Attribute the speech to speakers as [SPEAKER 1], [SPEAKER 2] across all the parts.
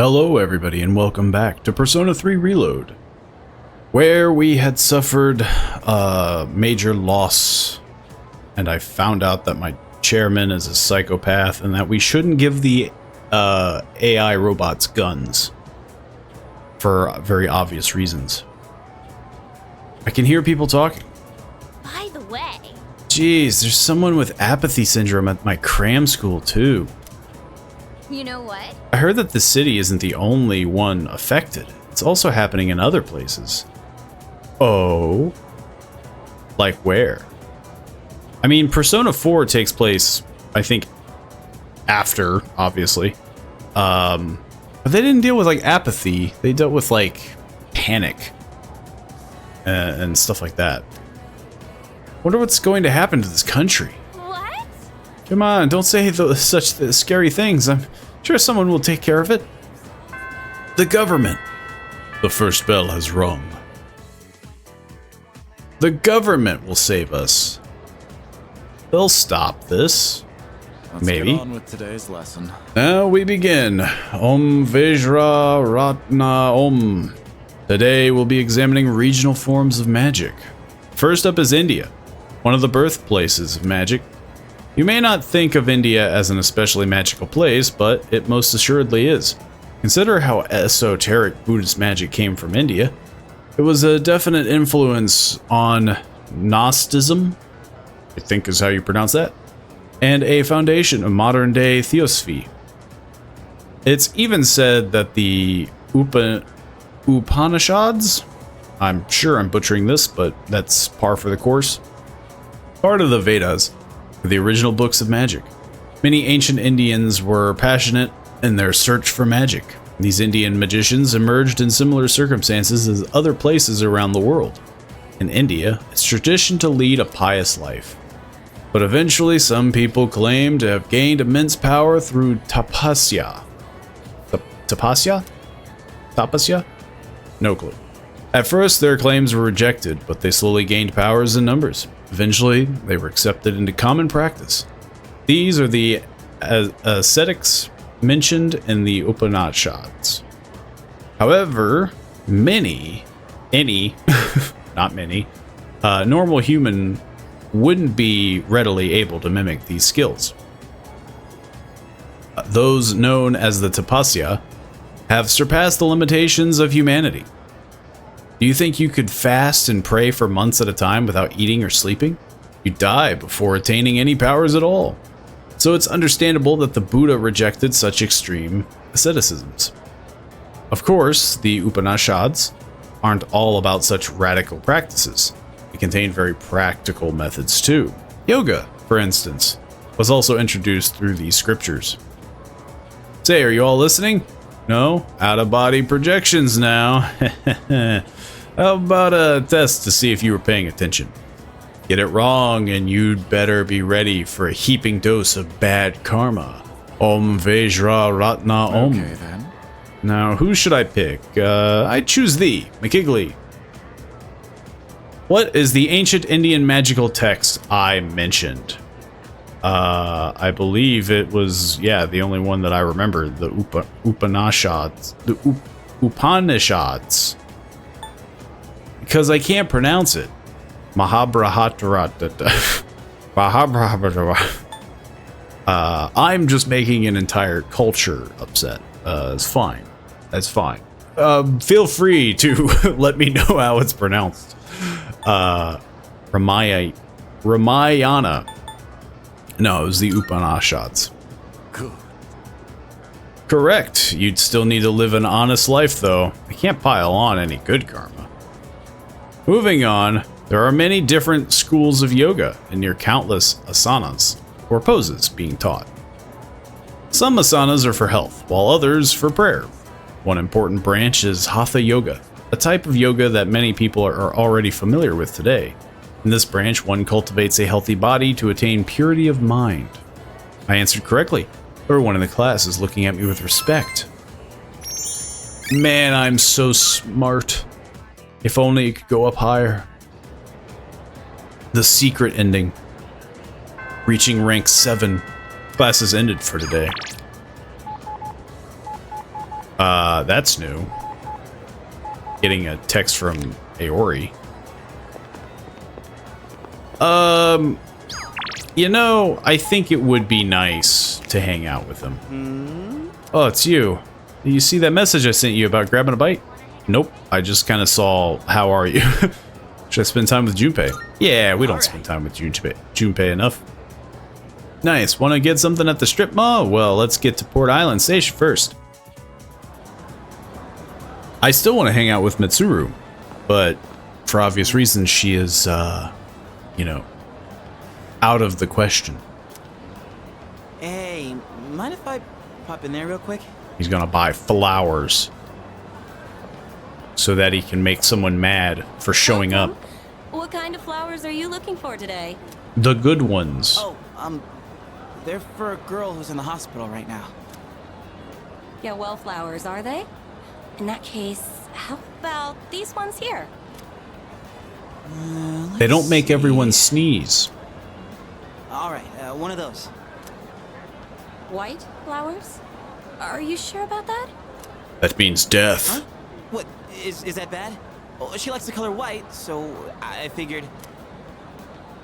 [SPEAKER 1] Hello everybody and welcome back to Persona 3 Reload, where we had suffered a major loss and I found out that my chairman is a psychopath and that we shouldn't give the AI robots guns for very obvious reasons. I can hear people talking.
[SPEAKER 2] By the way,
[SPEAKER 1] Jeez, there's someone with apathy syndrome at my cram school too.
[SPEAKER 2] you know what?
[SPEAKER 1] I heard that the city isn't the only one affected. It's also happening in other places. Oh? Like where? I mean, Persona 4 takes place, I think, after, obviously. But they didn't deal with, like, apathy. They dealt with, like, panic. And stuff like that. Wonder what's going to happen to this country.
[SPEAKER 2] What?
[SPEAKER 1] Come on, don't say such scary things. I'm sure someone will take care of it. The government. The first bell has rung. The government will save us. They'll stop this. Maybe.
[SPEAKER 3] Let's get on with today's lesson.
[SPEAKER 1] Now we begin. Om Vajra Ratna Om. Today we'll be examining regional forms of magic. First up is India, one of the birthplaces of magic. You may not think of India as an especially magical place, but it most assuredly is. Consider how esoteric Buddhist magic came from India. It was a definite influence on Gnosticism, I think is how you pronounce that, and a foundation of modern-day theosophy. It's even said that the Upanishads, I'm sure I'm butchering this, but that's par for the course, part of the Vedas, the original books of magic. Many ancient Indians were passionate in their search for magic. These Indian magicians emerged in similar circumstances as other places around the world. In India, it's tradition to lead a pious life. But eventually, some people claim to have gained immense power through tapasya. Tapasya? Tapasya? No clue. At first, their claims were rejected, but they slowly gained powers in numbers. Eventually, they were accepted into common practice. These are the ascetics mentioned in the Upanishads. However, not many, normal human wouldn't be readily able to mimic these skills. Those known as the tapasya have surpassed the limitations of humanity. Do you think you could fast and pray for months at a time without eating or sleeping? You'd die before attaining any powers at all. So it's understandable that the Buddha rejected such extreme asceticisms. Of course, the Upanishads aren't all about such radical practices. They contain very practical methods too. Yoga, for instance, was also introduced through these scriptures. Say, are you all listening? No? Out-of-body projections now. How about a test to see if you were paying attention? Get it wrong and you'd better be ready for a heaping dose of bad karma. Om Vajra Ratna Om.
[SPEAKER 3] Okay then.
[SPEAKER 1] Now, who should I pick? I choose thee, McKigley. What is the ancient Indian magical text I mentioned? I believe it was, the only one that I remember, the Upanishads. The Upanishads. Because I can't pronounce it. I'm just making an entire culture upset. It's fine. That's fine. Feel free to let me know how it's pronounced. Ramayana. No, it was the Upanishads.
[SPEAKER 3] Good.
[SPEAKER 1] Correct. You'd still need to live an honest life, though. I can't pile on any good karma. Moving on, there are many different schools of yoga and near countless asanas, or poses, being taught. Some asanas are for health, while others for prayer. One important branch is Hatha Yoga, a type of yoga that many people are already familiar with today. In this branch, one cultivates a healthy body to attain purity of mind. I answered correctly. Everyone in the class is looking at me with respect. Man, I'm so smart. If only it could go up higher. The secret ending. Reaching rank 7. Class is ended for today. That's new. Getting a text from Aori. You know, I think it would be nice to hang out with him. Oh, it's you. You see that message I sent you about grabbing a bite? Nope. I just kind of saw, how are you? Should I spend time with Junpei? Yeah, we don't spend time with Junpei enough. Nice. Want to get something at the strip mall? Well, let's get to Port Island Station first. I still want to hang out with Mitsuru, but for obvious reasons, she is, you know, out of the question.
[SPEAKER 4] Hey, mind if I pop in there real quick?
[SPEAKER 1] He's gonna buy flowers so that he can make someone mad for showing up.
[SPEAKER 5] What kind of flowers are you looking for today?
[SPEAKER 1] The good ones.
[SPEAKER 4] Oh, they're for a girl who's in the hospital right now.
[SPEAKER 5] Yeah, well, flowers, are they? In that case, how about these ones here?
[SPEAKER 1] They don't make everyone sneeze.
[SPEAKER 4] All right, one of those.
[SPEAKER 5] White flowers? Are you sure about that?
[SPEAKER 1] That means death.
[SPEAKER 4] Huh? What, is that bad? Oh, she likes the color white, so I figured...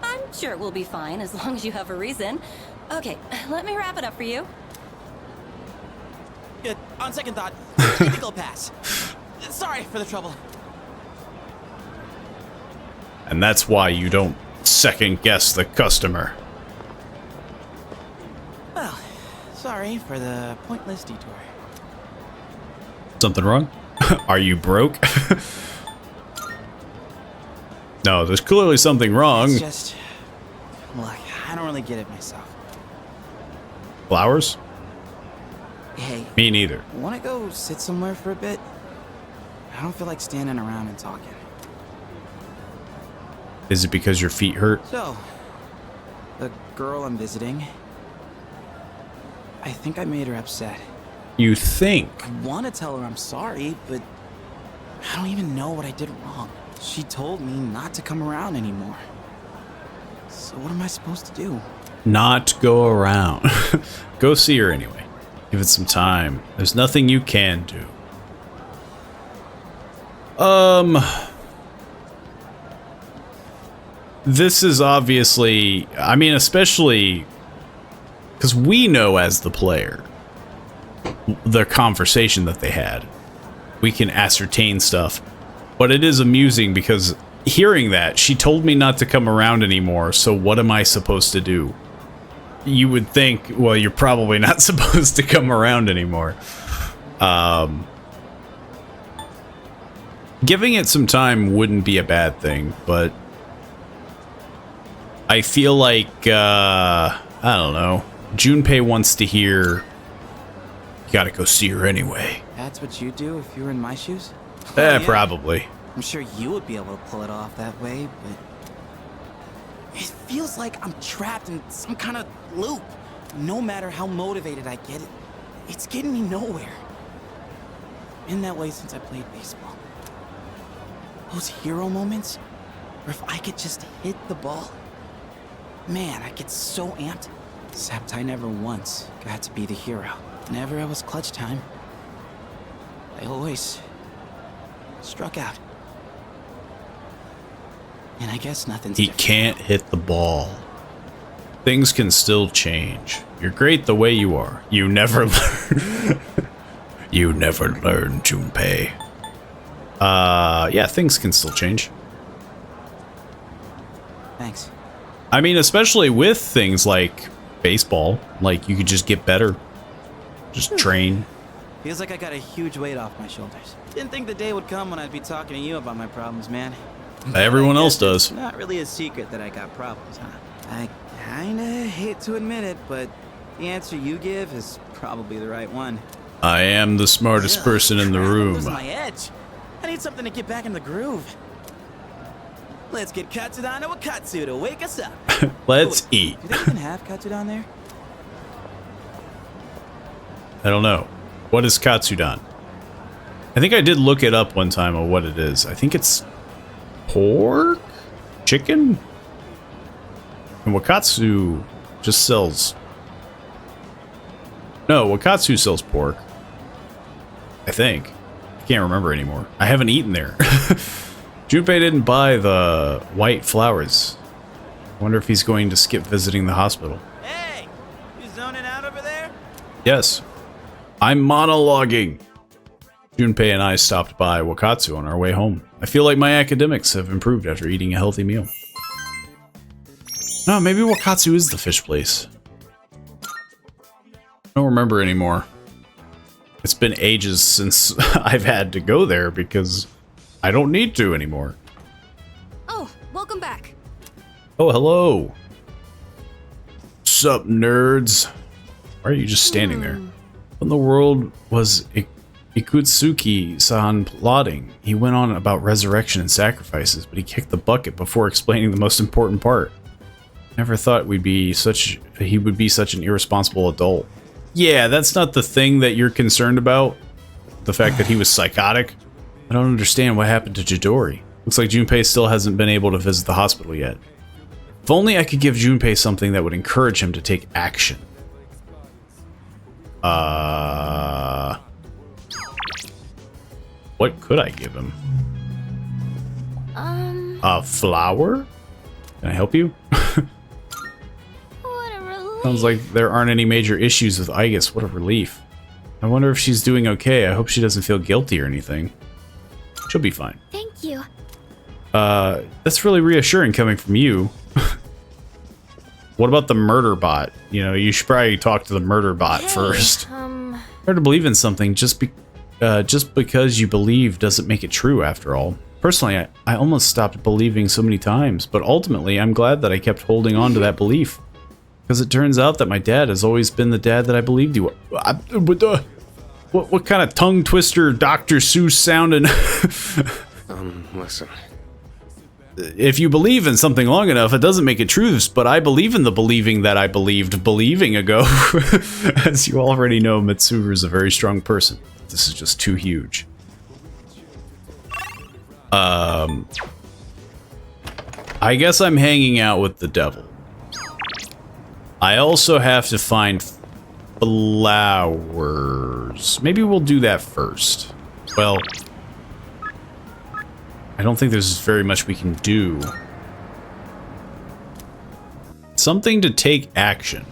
[SPEAKER 5] I'm sure we'll be fine as long as you have a reason. Okay, let me wrap it up for you.
[SPEAKER 4] Good. On second thought, I think I'll pass. Sorry for the trouble.
[SPEAKER 1] And that's why you don't second guess the customer.
[SPEAKER 4] Well, sorry for the pointless detour.
[SPEAKER 1] Something wrong? Are you broke? No, there's clearly something wrong.
[SPEAKER 4] It's just... Look, I don't really get it myself.
[SPEAKER 1] Flowers?
[SPEAKER 4] Hey,
[SPEAKER 1] Me neither.
[SPEAKER 4] wanna go sit somewhere for a bit? I don't feel like standing around and talking.
[SPEAKER 1] Is it because your feet hurt?
[SPEAKER 4] So, the girl I'm visiting... I think I made her upset.
[SPEAKER 1] You think?
[SPEAKER 4] I want to tell her I'm sorry, but I don't even know what I did wrong. She told me not to come around anymore. So what am I supposed to do?
[SPEAKER 1] Not go around. Go see her anyway. Give it some time. There's nothing you can do. This is obviously, I mean, especially because we know as the player the conversation that they had. We can ascertain stuff. But it is amusing because hearing that, she told me not to come around anymore, so what am I supposed to do? You would think, well, you're probably not supposed to come around anymore. Giving it some time wouldn't be a bad thing, but I feel like, I don't know, Junpei wants to hear, you gotta go see her anyway.
[SPEAKER 4] That's what you'd do if you were in my shoes? Yeah.
[SPEAKER 1] Probably.
[SPEAKER 4] I'm sure you would be able to pull it off that way, but... It feels like I'm trapped in some kind of loop. No matter how motivated I get, it's getting me nowhere. Been that way since I played baseball. Those hero moments, where if I could just hit the ball, man, I get so amped. Except I never once got to be the hero. Whenever it was clutch time, I always struck out. And I guess nothing's
[SPEAKER 1] He
[SPEAKER 4] different.
[SPEAKER 1] can't hit the ball. Things can still change. You're great the way you are. You never learn. You never learn, Junpei. Yeah, things can still change.
[SPEAKER 4] Thanks.
[SPEAKER 1] I mean, especially with things like baseball. Like, you could just get better. Just train.
[SPEAKER 4] Feels like I got a huge weight off my shoulders. Didn't think the day would come when I'd be talking to you about my problems, man.
[SPEAKER 1] Everyone
[SPEAKER 4] I
[SPEAKER 1] else
[SPEAKER 4] guess
[SPEAKER 1] does.
[SPEAKER 4] It's not really a secret that I got problems, huh? I kinda hate to admit it, but the answer you give is probably the right one.
[SPEAKER 1] I am the smartest person in the
[SPEAKER 4] Crap, I'm
[SPEAKER 1] room.
[SPEAKER 4] losing my edge. I need something to get back in the groove. Let's get Katsudan to a katsu to wake us up.
[SPEAKER 1] Let's eat.
[SPEAKER 4] Do they even have Katsudan there?
[SPEAKER 1] I don't know. What is Katsudan? I think I did look it up one time on what it is. I think it's pork? Chicken? And Wakatsu just sells... No, Wakatsu sells pork. I think. I can't remember anymore. I haven't eaten there. Junpei didn't buy the white flowers. I wonder if he's going to skip visiting the hospital.
[SPEAKER 4] Hey, you zoning out over there?
[SPEAKER 1] Yes. I'm monologuing. Junpei and I stopped by Wakatsu on our way home. I feel like my academics have improved after eating a healthy meal. No, maybe Wakatsu is the fish place. I don't remember anymore. It's been ages since I've had to go there because I don't need to anymore.
[SPEAKER 2] Oh, welcome back.
[SPEAKER 1] Oh, hello. Sup, nerds? Why are you just standing there? What in the world was Ikutsuki-san plotting? He went on about resurrection and sacrifices, but he kicked the bucket before explaining the most important part. Never thought he would be such an irresponsible adult. Yeah, that's not the thing that you're concerned about. The fact that he was psychotic. I don't understand what happened to Chidori. Looks like Junpei still hasn't been able to visit the hospital yet. If only I could give Junpei something that would encourage him to take action. What could I give him? A flower? Can I help you?
[SPEAKER 2] What a relief.
[SPEAKER 1] Sounds like there aren't any major issues with Aigis. What a relief. I wonder if she's doing okay. I hope she doesn't feel guilty or anything. She'll be fine.
[SPEAKER 2] Thank you.
[SPEAKER 1] That's really reassuring coming from you. What about the murder bot? You know, you should probably talk to the murder bot first. Hard to believe in something just because you believe doesn't make it true after all. Personally, I almost stopped believing so many times, but ultimately I'm glad that I kept holding on to that belief. Because it turns out that my dad has always been the dad that I believed he was. What kind of tongue twister Dr. Seuss sounding?
[SPEAKER 3] Listen.
[SPEAKER 1] If you believe in something long enough, it doesn't make it true, but I believe in the believing that I believed believing ago. As you already know, Mitsuru is a very strong person. This is just too huge. I guess I'm hanging out with the devil. I also have to find flowers. Maybe we'll do that first. Well, I don't think there's very much we can do. Something to take action.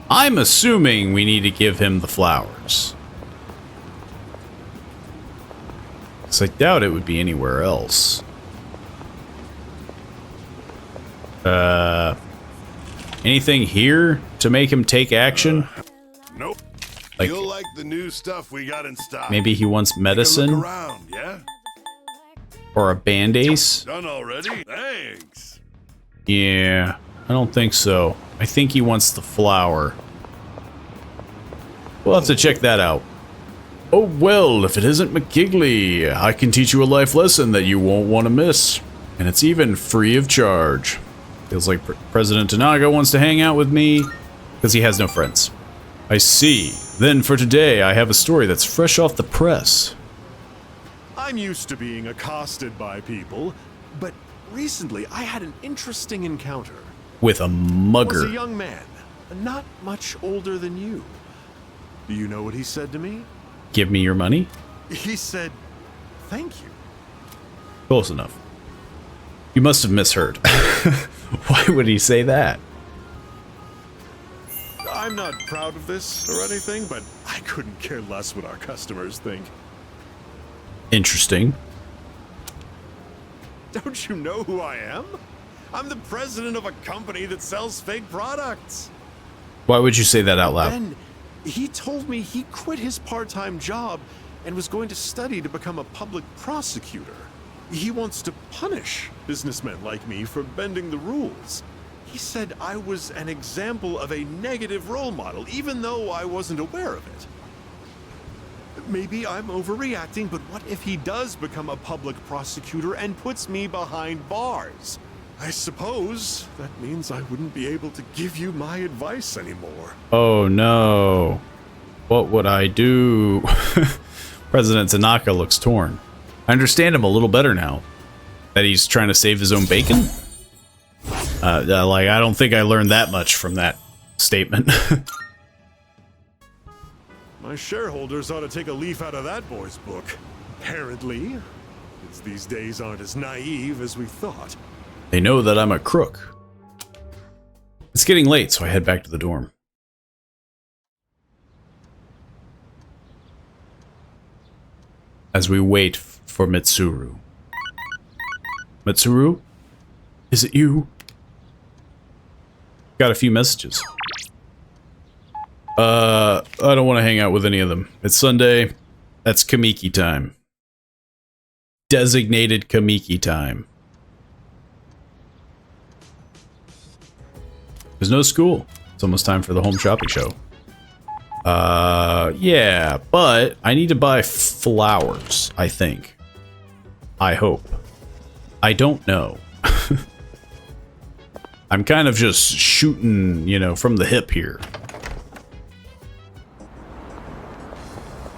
[SPEAKER 1] I'm assuming we need to give him the flowers. Because I doubt it would be anywhere else. Anything here to make him take action?
[SPEAKER 6] Nope.
[SPEAKER 1] Like,
[SPEAKER 6] You'll like the new stuff we got in stock.
[SPEAKER 1] maybe he wants
[SPEAKER 6] Take a look
[SPEAKER 1] medicine
[SPEAKER 6] around, yeah?
[SPEAKER 1] or a band-aid?
[SPEAKER 6] Done already? Thanks.
[SPEAKER 1] Yeah, I don't think so. I think he wants the flower. We'll have to check that out. Oh well, if it isn't McGiggly, I can teach you a life lesson that you won't want to miss. And it's even free of charge. Feels like President Tanaka wants to hang out with me because he has no friends. I see. Then for today, I have a story that's fresh off the press.
[SPEAKER 7] I'm used to being accosted by people, but recently I had an interesting encounter.
[SPEAKER 1] With a
[SPEAKER 7] It was
[SPEAKER 1] mugger.
[SPEAKER 7] a young man, not much older than you. Do you know what he said to me?
[SPEAKER 1] Give me your money?
[SPEAKER 7] He said, "Thank you."
[SPEAKER 1] Close enough. You must have misheard. Why would he say that?
[SPEAKER 7] I'm not proud of this or anything, but I couldn't care less what our customers think.
[SPEAKER 1] Interesting.
[SPEAKER 7] Don't you know who I am? I'm the president of a company that sells fake products.
[SPEAKER 1] Why would you say that out loud?
[SPEAKER 7] Then he told me he quit his part-time job and was going to study to become a public prosecutor. He wants to punish businessmen like me for bending the rules. He said I was an example of a negative role model, even though I wasn't aware of it. Maybe I'm overreacting, but what if he does become a public prosecutor and puts me behind bars? I suppose that means I wouldn't be able to give you my advice anymore.
[SPEAKER 1] Oh no. What would I do? President Tanaka looks torn. I understand him a little better now. That he's trying to save his own bacon? Like, I don't think I learned that much from that statement.
[SPEAKER 7] My shareholders ought to take a leaf out of that boy's book. Apparently. Kids these days aren't as naive as we thought.
[SPEAKER 1] They know that I'm a crook. It's getting late, so I head back to the dorm. As we wait for Mitsuru. Mitsuru? Is it you? Got a few messages. I don't want to hang out with any of them. It's Sunday. That's Kamiki time. Designated Kamiki time. There's no school. It's almost time for the home shopping show. Yeah, but I need to buy flowers, I think. I hope. I don't know. I'm kind of just shooting, you know, from the hip here.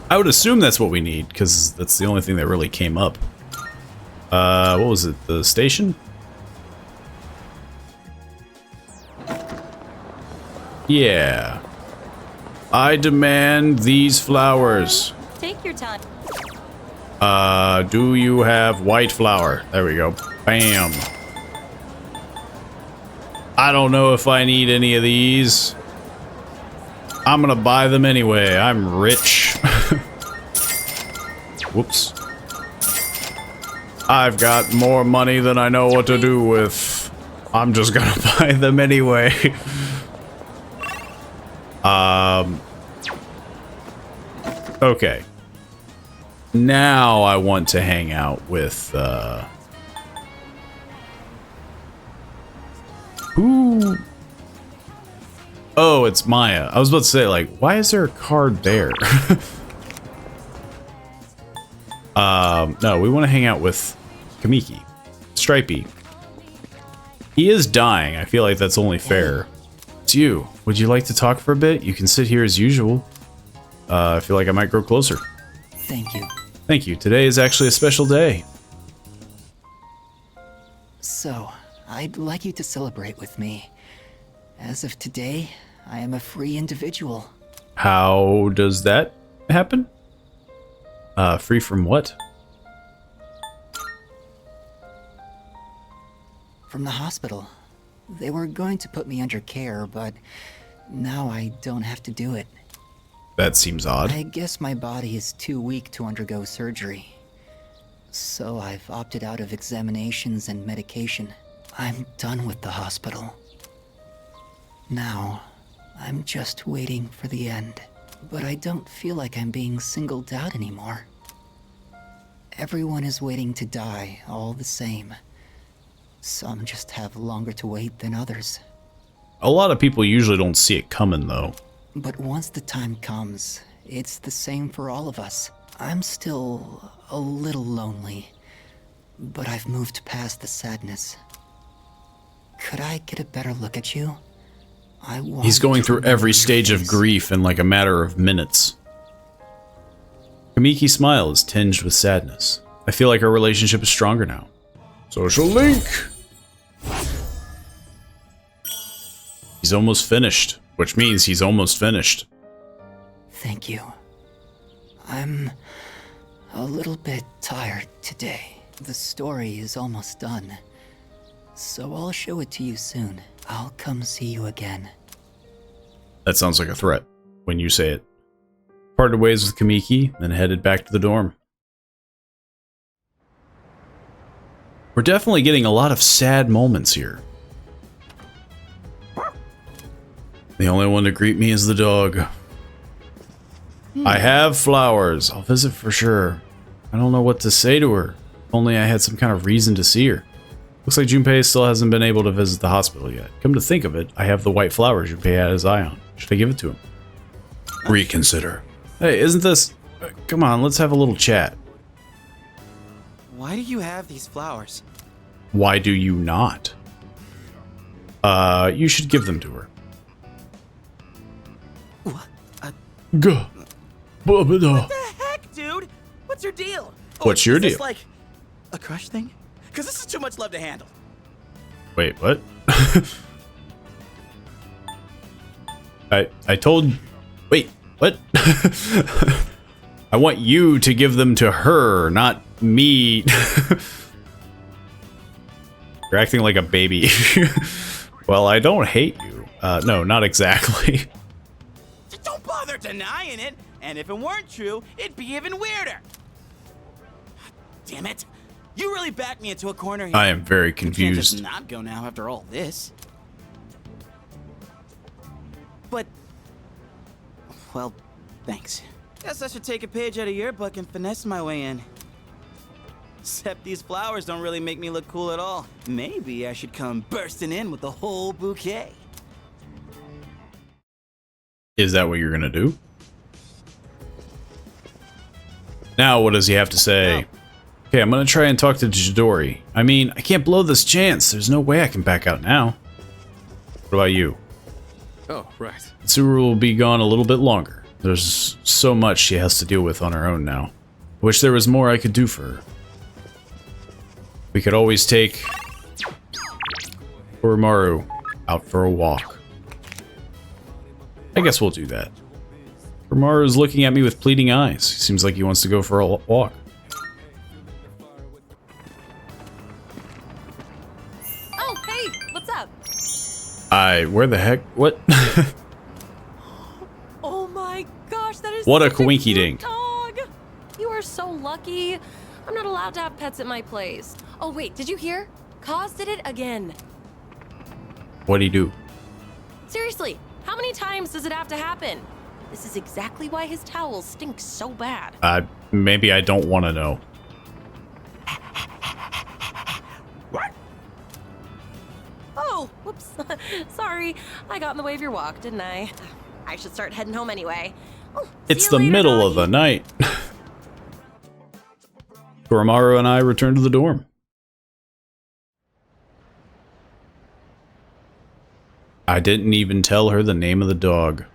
[SPEAKER 1] I would assume that's what we need, because that's the only thing that really came up. What was it? The station? Yeah. I demand these flowers.
[SPEAKER 5] Take your time.
[SPEAKER 1] Do you have white flower? There we go. Bam. I don't know if I need any of these. I'm gonna buy them anyway. I'm rich. Whoops. I've got more money than I know what to do with. I'm just gonna buy them anyway. Okay. Now I want to hang out with, who? Oh, it's Maya. I was about to say, like, why is there a card there? No, we want to hang out with Kamiki. Stripey. He is dying. I feel like that's only fair. It's you. Would you like to talk for a bit? You can sit here as usual. I feel like I might grow closer.
[SPEAKER 4] Thank you.
[SPEAKER 1] Thank you. Today is actually a special day.
[SPEAKER 4] So, I'd like you to celebrate with me. As of today, I am a free individual.
[SPEAKER 1] How does that happen? Free from what?
[SPEAKER 4] From the hospital. They were going to put me under care, but now I don't have to do it.
[SPEAKER 1] That seems odd.
[SPEAKER 4] I guess my body is too weak to undergo surgery. So I've opted out of examinations and medication. I'm done with the hospital. Now, I'm just waiting for the end. But I don't feel like I'm being singled out anymore. Everyone is waiting to die all the same. Some just have longer to wait than others.
[SPEAKER 1] A lot of people usually don't see it coming, though.
[SPEAKER 4] But once the time comes, it's the same for all of us. I'm still a little lonely, but I've moved past the sadness. Could I get a better look at you?
[SPEAKER 1] He's going through every stage of grief in like a matter of minutes. Kamiki's smile is tinged with sadness. I feel like our relationship is stronger now. Social link! He's almost finished, which means he's almost finished.
[SPEAKER 4] Thank you. I'm a little bit tired today. The story is almost done, so I'll show it to you soon. I'll come see you again.
[SPEAKER 1] That sounds like a threat when you say it. Parted ways with Kamiki, then headed back to the dorm. We're definitely getting a lot of sad moments here. The only one to greet me is the dog. I have flowers. I'll visit for sure. I don't know what to say to her. If only I had some kind of reason to see her. Looks like Junpei still hasn't been able to visit the hospital yet. Come to think of it, I have the white flowers Junpei had his eye on. Should I give it to him? Reconsider. Hey, isn't this... come on, let's have a little chat.
[SPEAKER 4] Why do you have these flowers?
[SPEAKER 1] Why do you not? You should give them to her.
[SPEAKER 4] What?
[SPEAKER 1] Gah.
[SPEAKER 4] What the heck, dude? What's your deal?
[SPEAKER 1] What's your
[SPEAKER 4] is this
[SPEAKER 1] deal?
[SPEAKER 4] like a crush thing? Because this is too much love to handle.
[SPEAKER 1] Wait, what? I told... Wait, what? I want you to give them to her, not me. You're acting like a baby. Well, I don't hate you. No, not exactly.
[SPEAKER 4] Don't bother denying it. And if it weren't true, it'd be even weirder. Damn it. You really backed me into a corner here.
[SPEAKER 1] I am very
[SPEAKER 4] You can't
[SPEAKER 1] confused.
[SPEAKER 4] just not go now after all this. But, well, thanks. Guess I should take a page out of your book and finesse my way in. Except these flowers don't really make me look cool at all. Maybe I should come bursting in with the whole bouquet.
[SPEAKER 1] Is that what you're gonna do? Now, what does he have to say? Okay, I'm gonna try and talk to Jidori. I mean, I can't blow this chance. There's no way I can back out now. What about you?
[SPEAKER 3] Oh, right.
[SPEAKER 1] Tsuru will be gone a little bit longer. There's so much she has to deal with on her own now. I wish there was more I could do for her. We could always take Oromaru out for a walk. I guess we'll do that. Oromaru is looking at me with pleading eyes. He seems like he wants to go for a walk.
[SPEAKER 5] Oh, hey, what's up?
[SPEAKER 1] Where the heck? What?
[SPEAKER 5] Oh my gosh, that is
[SPEAKER 1] What a
[SPEAKER 5] such cute
[SPEAKER 1] coinky-dink.
[SPEAKER 5] dog. You are so lucky. I'm not allowed to have pets at my place. Oh wait, did you hear? Kaz did it again.
[SPEAKER 1] What'd he do?
[SPEAKER 5] Seriously, how many times does it have to happen? This is exactly why his towels stink so bad.
[SPEAKER 1] Maybe I don't want to know.
[SPEAKER 5] Oh, whoops. Sorry, I got in the way of your walk, didn't I? I should start heading home anyway. Oh, see
[SPEAKER 1] It's
[SPEAKER 5] you
[SPEAKER 1] the
[SPEAKER 5] later,
[SPEAKER 1] middle of
[SPEAKER 5] doggy.
[SPEAKER 1] the night. Oromaru and I return to the dorm. I didn't even tell her the name of the dog.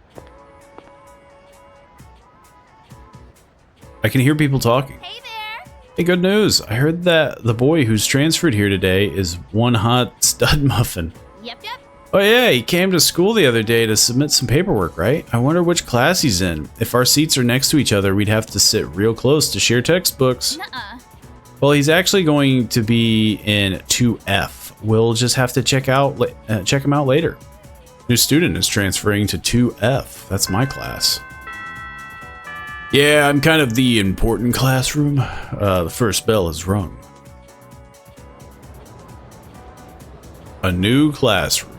[SPEAKER 1] I can hear people talking.
[SPEAKER 2] Hey there!
[SPEAKER 1] Hey, good news. I heard that the boy who's transferred here today is one hot stud muffin.
[SPEAKER 2] Yep.
[SPEAKER 1] Oh yeah, he came to school the other day to submit some paperwork, right? I wonder which class he's in. If our seats are next to each other, we'd have to sit real close to share textbooks.
[SPEAKER 2] Nuh-uh.
[SPEAKER 1] Well, he's actually going to be in 2F. We'll just have to check him out later. New student is transferring to 2F. That's my class. Yeah, I'm kind of the important classroom. The first bell is rung. A new classroom.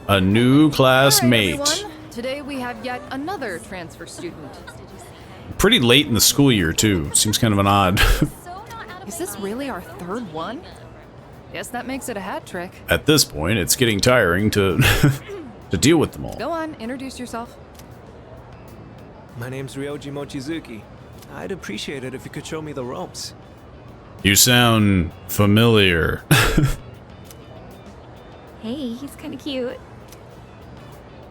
[SPEAKER 1] A new classmate.
[SPEAKER 8] Alright, everyone. Today we have yet another transfer student.
[SPEAKER 1] Pretty late in the school year, too. Seems kind of an odd.
[SPEAKER 8] Is this really our third one? Guess that makes it a hat trick.
[SPEAKER 1] At this point, it's getting tiring to to deal with them all.
[SPEAKER 8] Go on, introduce yourself.
[SPEAKER 9] My name's Ryoji Mochizuki. I'd appreciate it if you could show me the ropes.
[SPEAKER 1] You sound familiar.
[SPEAKER 2] Hey, he's kind of cute.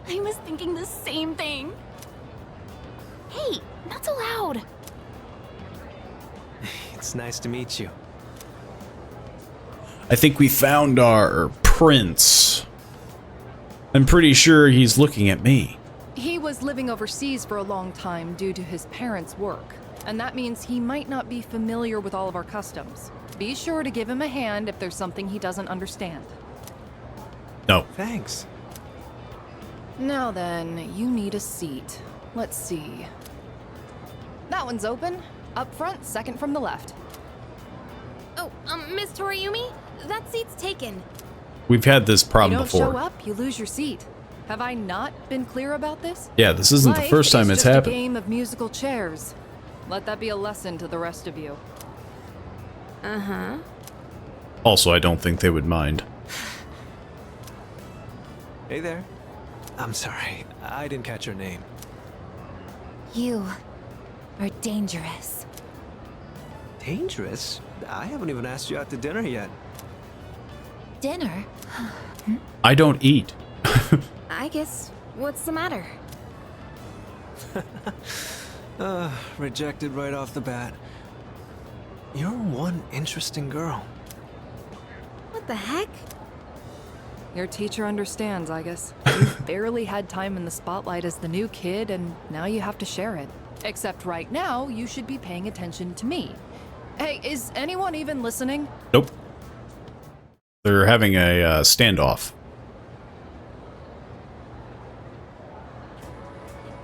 [SPEAKER 2] I was thinking the same thing. Hey, not so loud.
[SPEAKER 9] It's nice to meet you.
[SPEAKER 1] I think we found our prince. I'm pretty sure he's looking at me.
[SPEAKER 8] He was living overseas for a long time due to his parents' work, and that means he might not be familiar with all of our customs. Be sure to give him a hand if there's something he doesn't understand.
[SPEAKER 1] No.
[SPEAKER 9] Thanks.
[SPEAKER 8] Now then, you need a seat. Let's see. That one's open. Up front, second from the left.
[SPEAKER 2] Oh, Miss Toriumi? That seat's taken.
[SPEAKER 1] We've had this problem
[SPEAKER 8] You don't
[SPEAKER 1] before.
[SPEAKER 8] show up, you lose your seat. Have I not been clear about this?
[SPEAKER 1] Yeah, this isn't the
[SPEAKER 8] Life
[SPEAKER 1] first time
[SPEAKER 8] is
[SPEAKER 1] it's
[SPEAKER 8] just
[SPEAKER 1] happened.
[SPEAKER 8] a game of musical chairs. Let that be a lesson to the rest of you.
[SPEAKER 2] Uh-huh.
[SPEAKER 1] Also, I don't think they would mind.
[SPEAKER 9] Hey there. I'm sorry, I didn't catch your name.
[SPEAKER 2] You are dangerous.
[SPEAKER 9] Dangerous? I haven't even asked you out to dinner yet.
[SPEAKER 2] Dinner?
[SPEAKER 1] I don't eat.
[SPEAKER 2] I guess, what's the matter?
[SPEAKER 9] Rejected right off the bat. You're one interesting girl.
[SPEAKER 2] What the heck?
[SPEAKER 8] Your teacher understands, I guess. You've barely had time in the spotlight as the new kid, and now you have to share it. Except right now, you should be paying attention to me. Hey, is anyone even listening?
[SPEAKER 1] Nope. They're having a standoff.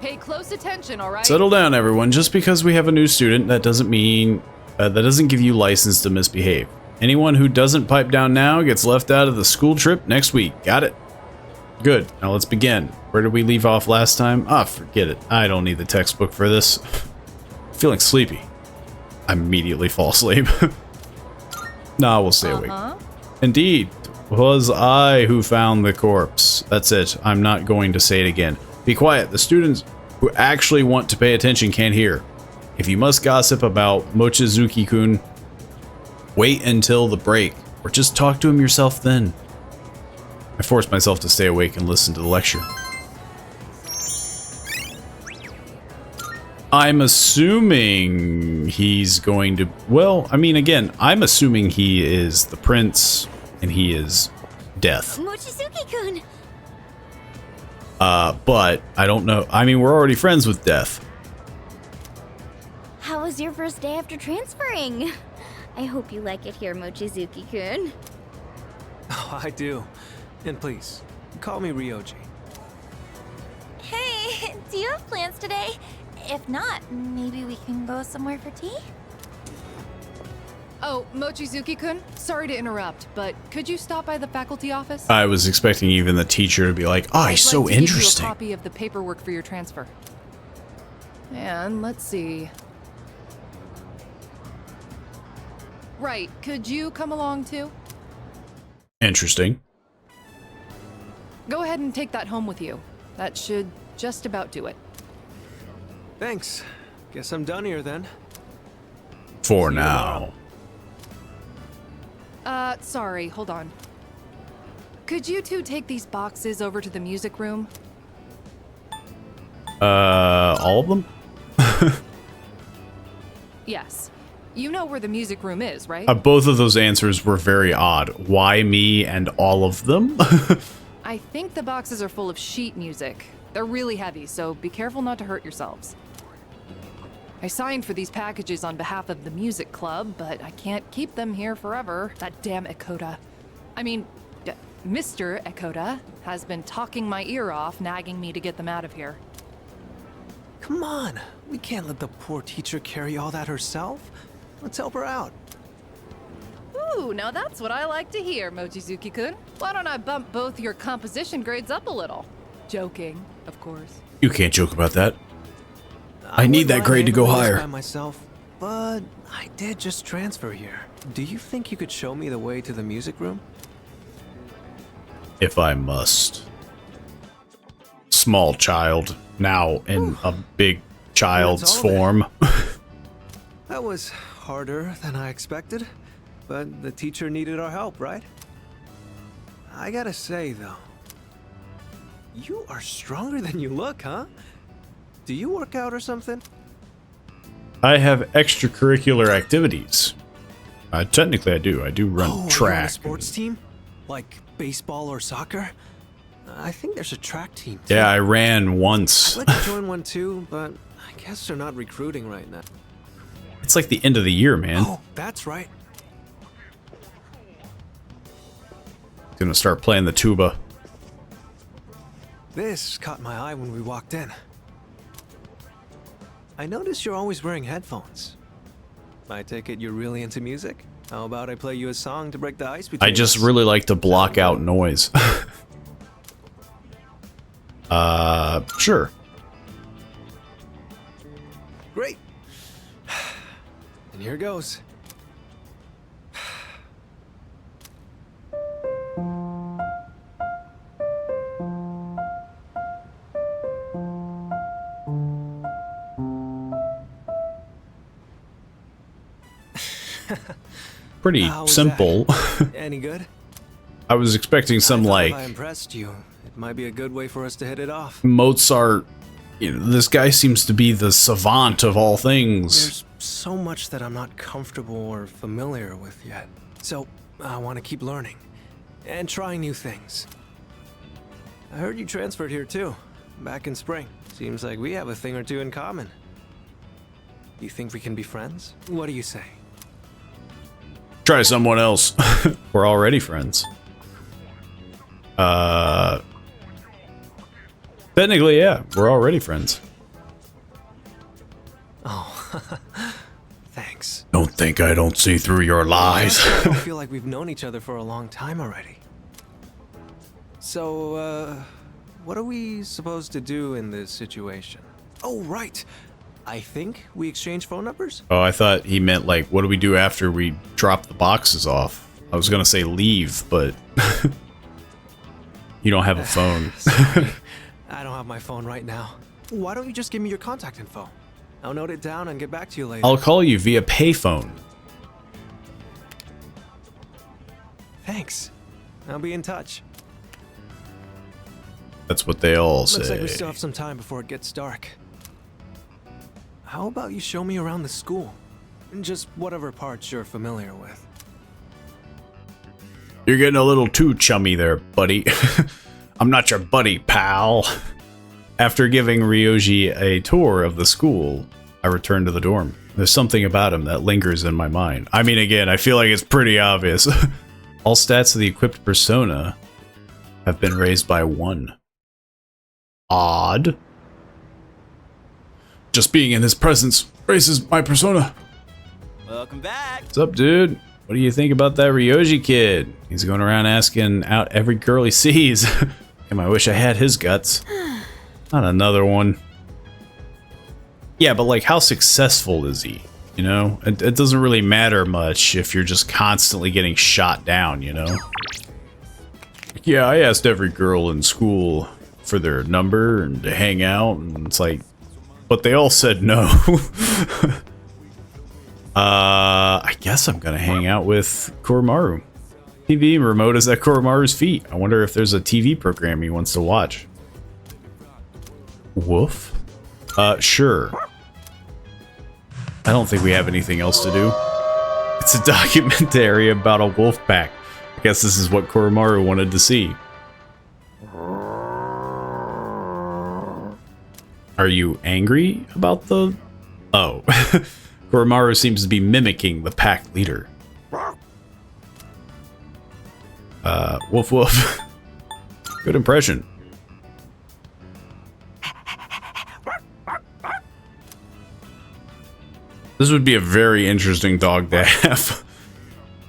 [SPEAKER 8] Pay close attention, all right?
[SPEAKER 1] Settle down, everyone. Just because we have a new student, that doesn't mean... that doesn't give you license to misbehave. Anyone who doesn't pipe down now gets left out of the school trip next week. Got it? Good. Now let's begin. Where did we leave off last time? Ah, forget it. I don't need the textbook for this. Feeling sleepy. I immediately fall asleep. Nah, we'll stay awake. Indeed, it was I who found the corpse. That's it. I'm not going to say it again. Be quiet. The students who actually want to pay attention can't hear. If you must gossip about Mochizuki-kun, wait until the break, or just talk to him yourself then. I forced myself to stay awake and listen to the lecture. I'm assuming he's going to... Well, I mean, again, I'm assuming he is the prince, and he is death.
[SPEAKER 2] Mochizuki-kun!
[SPEAKER 1] But I don't know. I mean, we're already friends with death.
[SPEAKER 2] How was your first day after transferring? I hope you like it here, Mochizuki-kun.
[SPEAKER 9] Oh, I do. And please, call me Ryoji.
[SPEAKER 2] Hey, do you have plans today? If not, maybe we can go somewhere for tea?
[SPEAKER 8] Oh, Mochizuki-kun, sorry to interrupt, but could you stop by the faculty office?
[SPEAKER 1] I was expecting even the teacher to be like, oh, he's so
[SPEAKER 8] I'd like to
[SPEAKER 1] interesting.
[SPEAKER 8] give you a copy of the paperwork for your transfer. And let's see. Right, could you come along too?
[SPEAKER 1] Interesting.
[SPEAKER 8] Go ahead and take that home with you. That should just about do it.
[SPEAKER 9] Thanks. Guess I'm done here then.
[SPEAKER 1] For
[SPEAKER 9] See you
[SPEAKER 1] now.
[SPEAKER 8] Sorry, hold on. Could you two take these boxes over to the music room?
[SPEAKER 1] All of them?
[SPEAKER 8] Yes. You know where the music room is, right?
[SPEAKER 1] Both of those answers were very odd. Why me and all of them?
[SPEAKER 8] I think the boxes are full of sheet music. They're really heavy, so be careful not to hurt yourselves. I signed for these packages on behalf of the music club, but I can't keep them here forever. That damn Ekota. I mean, Mr. Ekota has been talking my ear off, nagging me to get them out of here.
[SPEAKER 9] Come on. We can't let the poor teacher carry all that herself. Let's help her out.
[SPEAKER 8] Ooh, now that's what I like to hear, Mochizuki-kun. Why don't I bump both your composition grades up a little? Joking, of course.
[SPEAKER 1] You can't joke about that. I need that grade to go higher.
[SPEAKER 9] By myself, but I did just transfer here. Do you think you could show me the way to the music room?
[SPEAKER 1] If I must. Small child, now in a big child's form.
[SPEAKER 9] That was harder than I expected, but the teacher needed our help, right? I gotta say, though, you are stronger than you look, huh? Do you work out or something?
[SPEAKER 1] I have extracurricular activities. Technically, I do. I do run track.
[SPEAKER 9] You're on a sports team? Like baseball or soccer? I think there's a track team, too.
[SPEAKER 1] Yeah, I ran once.
[SPEAKER 9] I'd like to join one, too, but I guess they're not recruiting right now.
[SPEAKER 1] It's like the end of the year, man.
[SPEAKER 9] Oh, that's right.
[SPEAKER 1] Gonna start playing the tuba.
[SPEAKER 9] This caught my eye when we walked in. I noticed you're always wearing headphones. I take it you're really into music? How about I play you a song to break the ice between
[SPEAKER 1] I just
[SPEAKER 9] us?
[SPEAKER 1] really like to block out noise. Sure.
[SPEAKER 9] Great. And here goes.
[SPEAKER 1] Pretty
[SPEAKER 9] How was
[SPEAKER 1] simple.
[SPEAKER 9] that? Any good?
[SPEAKER 1] I was expecting some
[SPEAKER 9] I thought
[SPEAKER 1] like
[SPEAKER 9] if I impressed you, it might be a good way for us to hit it off.
[SPEAKER 1] Mozart. You know, this guy seems to be the savant of all things.
[SPEAKER 9] There's so much that I'm not comfortable or familiar with yet. So I want to keep learning and trying new things. I heard you transferred here too, back in spring. Seems like we have a thing or two in common. You think we can be friends? What do you say?
[SPEAKER 1] Try someone else. We're already friends. Technically, yeah, we're already friends.
[SPEAKER 9] Oh, thanks.
[SPEAKER 1] Don't think I don't see through your lies.
[SPEAKER 9] I don't feel like we've known each other for a long time already. So, what are we supposed to do in this situation? Oh, right. I think we exchange phone numbers?
[SPEAKER 1] Oh, I thought he meant like, what do we do after we drop the boxes off? I was gonna say leave, but you don't have a phone.
[SPEAKER 9] Sorry, I don't have my phone right now. Why don't you just give me your contact info? I'll note it down and get back to you later.
[SPEAKER 1] I'll call you via payphone.
[SPEAKER 9] Thanks. I'll be in touch.
[SPEAKER 1] That's what they all say.
[SPEAKER 9] Looks like we still have some time before it gets dark. How about you show me around the school? Just whatever parts you're familiar with.
[SPEAKER 1] You're getting a little too chummy there, buddy. I'm not your buddy, pal. After giving Ryoji a tour of the school, I returned to the dorm. There's something about him that lingers in my mind. I mean, again, I feel like it's pretty obvious. All stats of the equipped persona have been raised by 1. Odd. Just being in his presence raises my persona.
[SPEAKER 4] Welcome back.
[SPEAKER 1] What's up, dude? What do you think about that Ryoji kid? He's going around asking out every girl he sees. Damn, I wish I had his guts. Not another one. Yeah, but like, how successful is he? You know? It doesn't really matter much if you're just constantly getting shot down, you know? Yeah, I asked every girl in school for their number and to hang out, and it's like, but they all said no. I guess I'm gonna hang out with Koromaru. TV remote is at Koromaru's feet. I wonder if there's a TV program he wants to watch. Woof? Sure. I don't think we have anything else to do. It's a documentary about a wolf pack. I guess this is what Koromaru wanted to see. Are you angry about the... Oh. Koromaru seems to be mimicking the pack leader. Woof woof. Good impression. This would be a very interesting dog to have.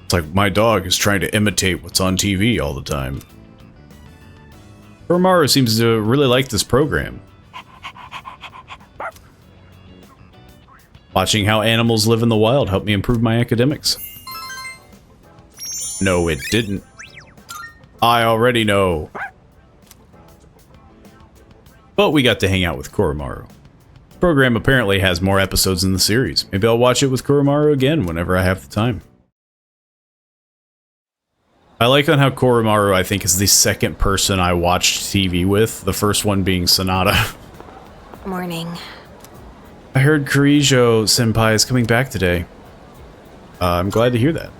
[SPEAKER 1] It's like, my dog is trying to imitate what's on TV all the time. Koromaru seems to really like this program. Watching how animals live in the wild helped me improve my academics. No, it didn't. I already know. But we got to hang out with Koromaru. The program apparently has more episodes in the series. Maybe I'll watch it with Koromaru again whenever I have the time. I like on how Koromaru, I think, is the second person I watched TV with, the first one being Sonata.
[SPEAKER 2] Morning.
[SPEAKER 1] I heard Kirijo Senpai is coming back today. I'm glad to hear that.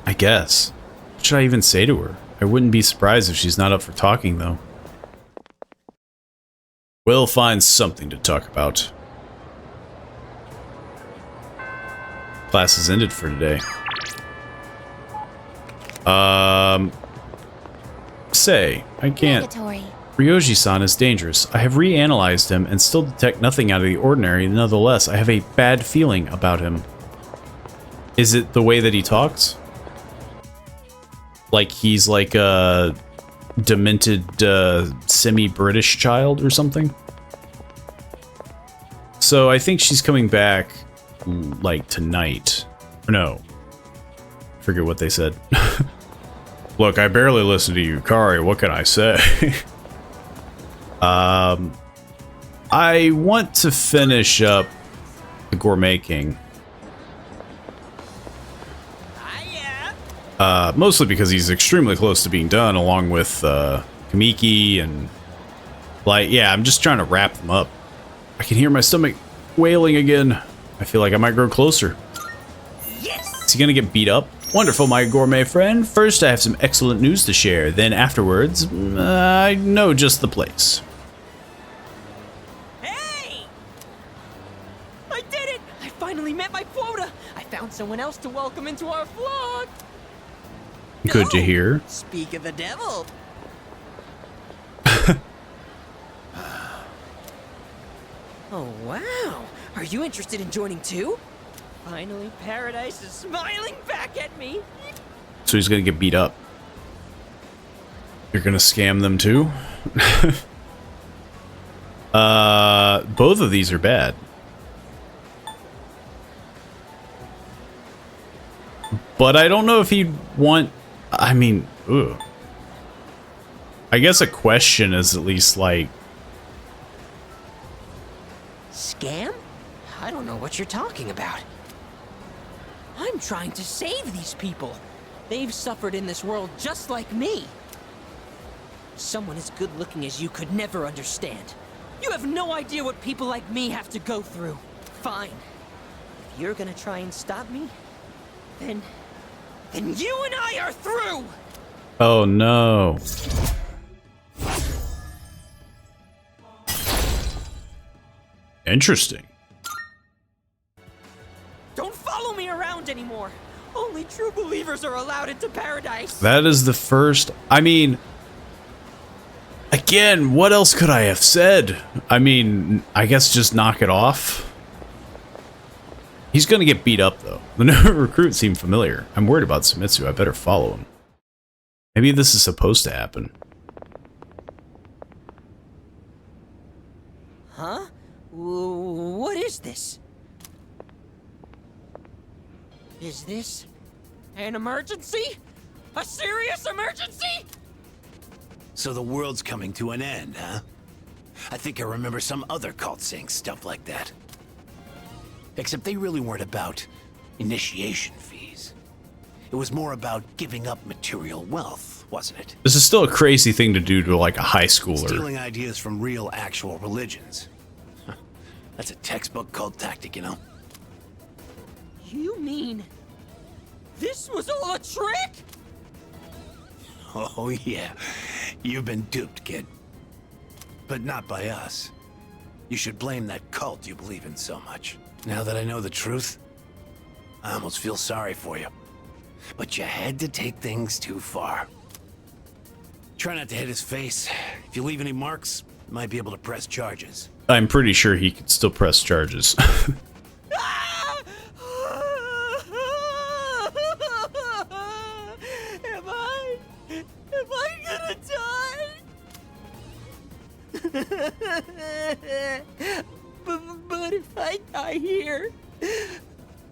[SPEAKER 1] I guess. What should I even say to her? I wouldn't be surprised if she's not up for talking, though. We'll find something to talk about. Class is ended for today. Say, I can't...
[SPEAKER 2] Negatory.
[SPEAKER 1] Ryoji-san is dangerous. I have reanalyzed him and still detect nothing out of the ordinary. Nonetheless, I have a bad feeling about him. Is it the way that he talks? Like he's like a demented semi-British child or something? So I think she's coming back like tonight. Or no. I forget what they said. Look, I barely listen to Yukari. What can I say? I want to finish up the Gourmet King. Mostly because he's extremely close to being done, along with Kamiki and... Like, yeah, I'm just trying to wrap them up. I can hear my stomach wailing again. I feel like I might grow closer. Yes! Is he gonna get beat up? Wonderful, my gourmet friend. First, I have some excellent news to share. Then afterwards, I know just the place.
[SPEAKER 4] Hey! I did it! I finally met my quota! I found someone else to welcome into our flock!
[SPEAKER 1] Good to hear.
[SPEAKER 4] Speak of the devil. Oh, wow. Are you interested in joining too? Finally, paradise is smiling back at me.
[SPEAKER 1] So he's gonna get beat up. You're gonna scam them too? Both of these are bad. But I don't know if he'd want... I mean, ugh. I guess a question is at least like...
[SPEAKER 4] Scam? I don't know what you're talking about. I'm trying to save these people. They've suffered in this world just like me. Someone as good looking as you could never understand. You have no idea what people like me have to go through. Fine. If you're gonna try and stop me, then you and I are through!
[SPEAKER 1] Oh no. Interesting.
[SPEAKER 4] Don't follow me around anymore. Only true believers are allowed into paradise.
[SPEAKER 1] That is the first... I mean... Again, what else could I have said? I mean, I guess just knock it off. He's gonna get beat up, though. The new recruit seemed familiar. I'm worried about Sumitsu. I better follow him. Maybe this is supposed to happen.
[SPEAKER 4] Huh? What is this? Is this an emergency? A serious emergency?
[SPEAKER 10] So the world's coming to an end, huh? I think I remember some other cult saying stuff like that. Except they really weren't about initiation fees. It was more about giving up material wealth, wasn't it?
[SPEAKER 1] This is still a crazy thing to do to like a high schooler.
[SPEAKER 10] Stealing ideas from real, actual religions. That's a textbook cult tactic, you know?
[SPEAKER 4] You mean this was all a trick?
[SPEAKER 10] Oh yeah, you've been duped, kid. But not by us. You should blame that cult you believe in so much. Now that I know the truth, I almost feel sorry for you. But you had to take things too far. Try not to hit his face. If you leave any marks, you might be able to press charges.
[SPEAKER 1] I'm pretty sure he could still press charges.
[SPEAKER 4] Am I gonna die? But if I die here,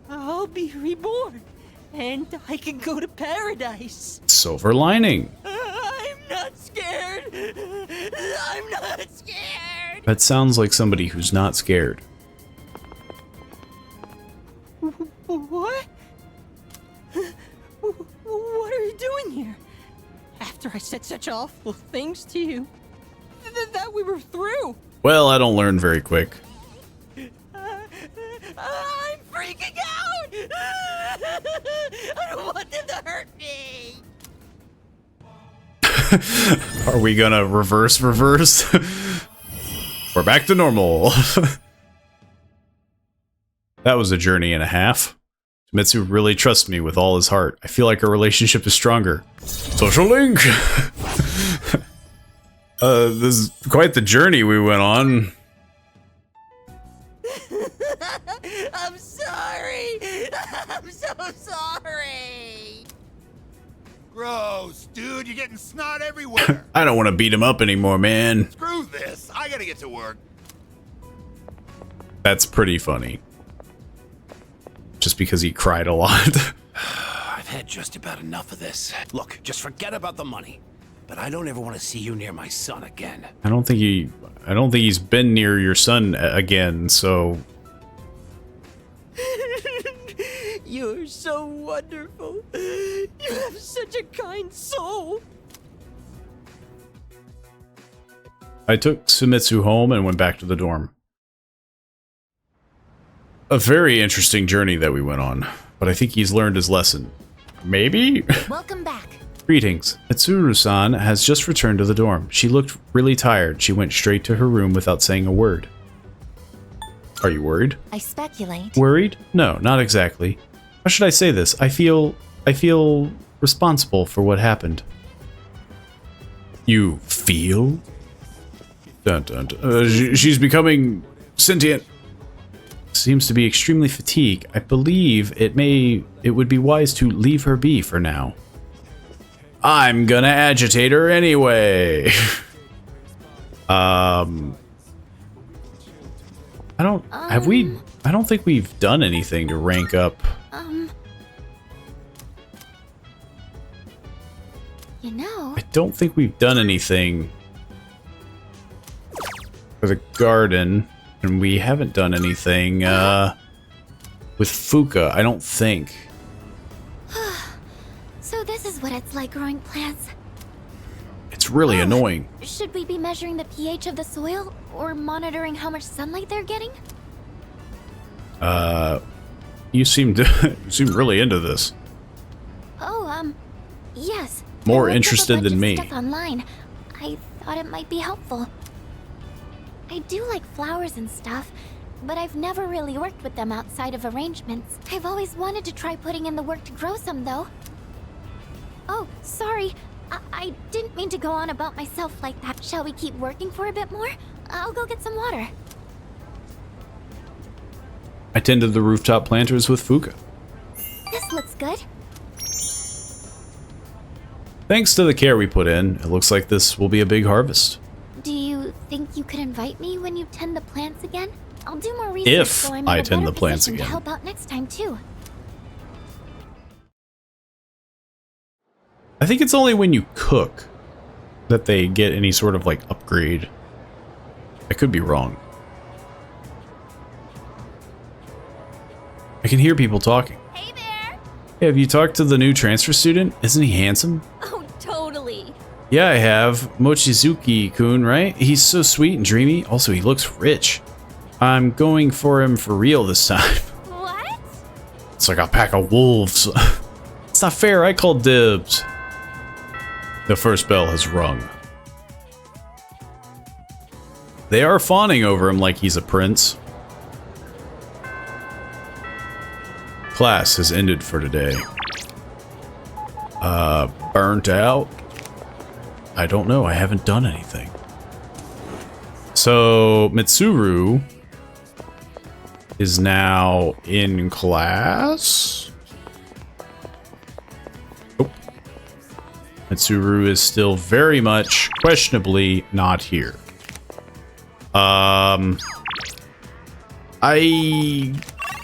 [SPEAKER 4] I'll be reborn, and I can go to paradise.
[SPEAKER 1] Silver lining.
[SPEAKER 4] I'm not scared. I'm not scared.
[SPEAKER 1] That sounds like somebody who's not scared.
[SPEAKER 4] What? What are you doing here? After I said such awful things to you, that we were through.
[SPEAKER 1] Well, I don't learn very quick.
[SPEAKER 4] I'm freaking out. I don't want them to hurt me.
[SPEAKER 1] Are we gonna reverse? We're back to normal. That was a journey and a half. Mitsu really trusts me with all his heart. I feel like our relationship is stronger. Social link! This is quite the journey we went on.
[SPEAKER 4] I'm sorry. I'm so sorry.
[SPEAKER 6] Gross, dude, you're getting snot everywhere.
[SPEAKER 1] I don't want to beat him up anymore, man.
[SPEAKER 6] Screw this. I gotta get to work.
[SPEAKER 1] That's pretty funny. Just because he cried a lot.
[SPEAKER 10] I've had just about enough of this. Look, just forget about the money. But I don't ever want to see you near my son again.
[SPEAKER 1] I don't think he's been near your son again, so...
[SPEAKER 4] You're so wonderful. You have such a kind soul.
[SPEAKER 1] I took Sumitsu home and went back to the dorm. A very interesting journey that we went on, but I think he's learned his lesson. maybe?
[SPEAKER 2] Welcome back.
[SPEAKER 1] Greetings. Mitsuru-san has just returned to the dorm. She looked really tired. She went straight to her room without saying a word. Are you worried?
[SPEAKER 2] I speculate.
[SPEAKER 1] Worried? No, not exactly. How should I say this? I feel responsible for what happened. You feel? Dun, dun, dun. She's becoming sentient. Seems to be extremely fatigued. I believe it would be wise to leave her be for now. I'm gonna agitate her anyway. I don't think we've done anything to rank up.
[SPEAKER 2] You know.
[SPEAKER 1] I don't think we've done anything for the garden, and we haven't done anything with Fuka, I don't think.
[SPEAKER 2] So this is what it's like growing plants.
[SPEAKER 1] It's really annoying.
[SPEAKER 2] Should we be measuring the pH of the soil or monitoring how much sunlight they're getting?
[SPEAKER 1] You seem really into this.
[SPEAKER 2] Oh, yes.
[SPEAKER 1] More
[SPEAKER 2] I looked up a
[SPEAKER 1] interested
[SPEAKER 2] bunch
[SPEAKER 1] than
[SPEAKER 2] of
[SPEAKER 1] me.
[SPEAKER 2] Stuff online. I thought it might be helpful. I do like flowers and stuff, but I've never really worked with them outside of arrangements. I've always wanted to try putting in the work to grow some, though. Oh, sorry. I didn't mean to go on about myself like that. Shall we keep working for a bit more? I'll go get some water.
[SPEAKER 1] I tended the rooftop planters with Fuka.
[SPEAKER 2] This looks good.
[SPEAKER 1] Thanks to the care we put in, it looks like this will be a big harvest.
[SPEAKER 2] Do you think you could invite me when you tend the plants again? I'll do more research
[SPEAKER 1] If
[SPEAKER 2] so I'm
[SPEAKER 1] I
[SPEAKER 2] in a
[SPEAKER 1] tend
[SPEAKER 2] better
[SPEAKER 1] the plants
[SPEAKER 2] position
[SPEAKER 1] again.
[SPEAKER 2] to help out next time too.
[SPEAKER 1] I think it's only when you cook that they get any sort of like upgrade. I could be wrong. I can hear people talking.
[SPEAKER 2] Hey there!
[SPEAKER 1] Hey, have you talked to the new transfer student? Isn't he handsome?
[SPEAKER 2] Oh, totally.
[SPEAKER 1] Yeah, I have. Mochizuki-kun, right? He's so sweet and dreamy. Also, he looks rich. I'm going for him for real this time.
[SPEAKER 2] What?
[SPEAKER 1] It's like a pack of wolves. It's not fair. I called dibs. The first bell has rung. They are fawning over him like he's a prince. Class has ended for today. Burnt out? I don't know. I haven't done anything. So, Mitsuru is now in class? Oh. Mitsuru is still very much, questionably, not here. I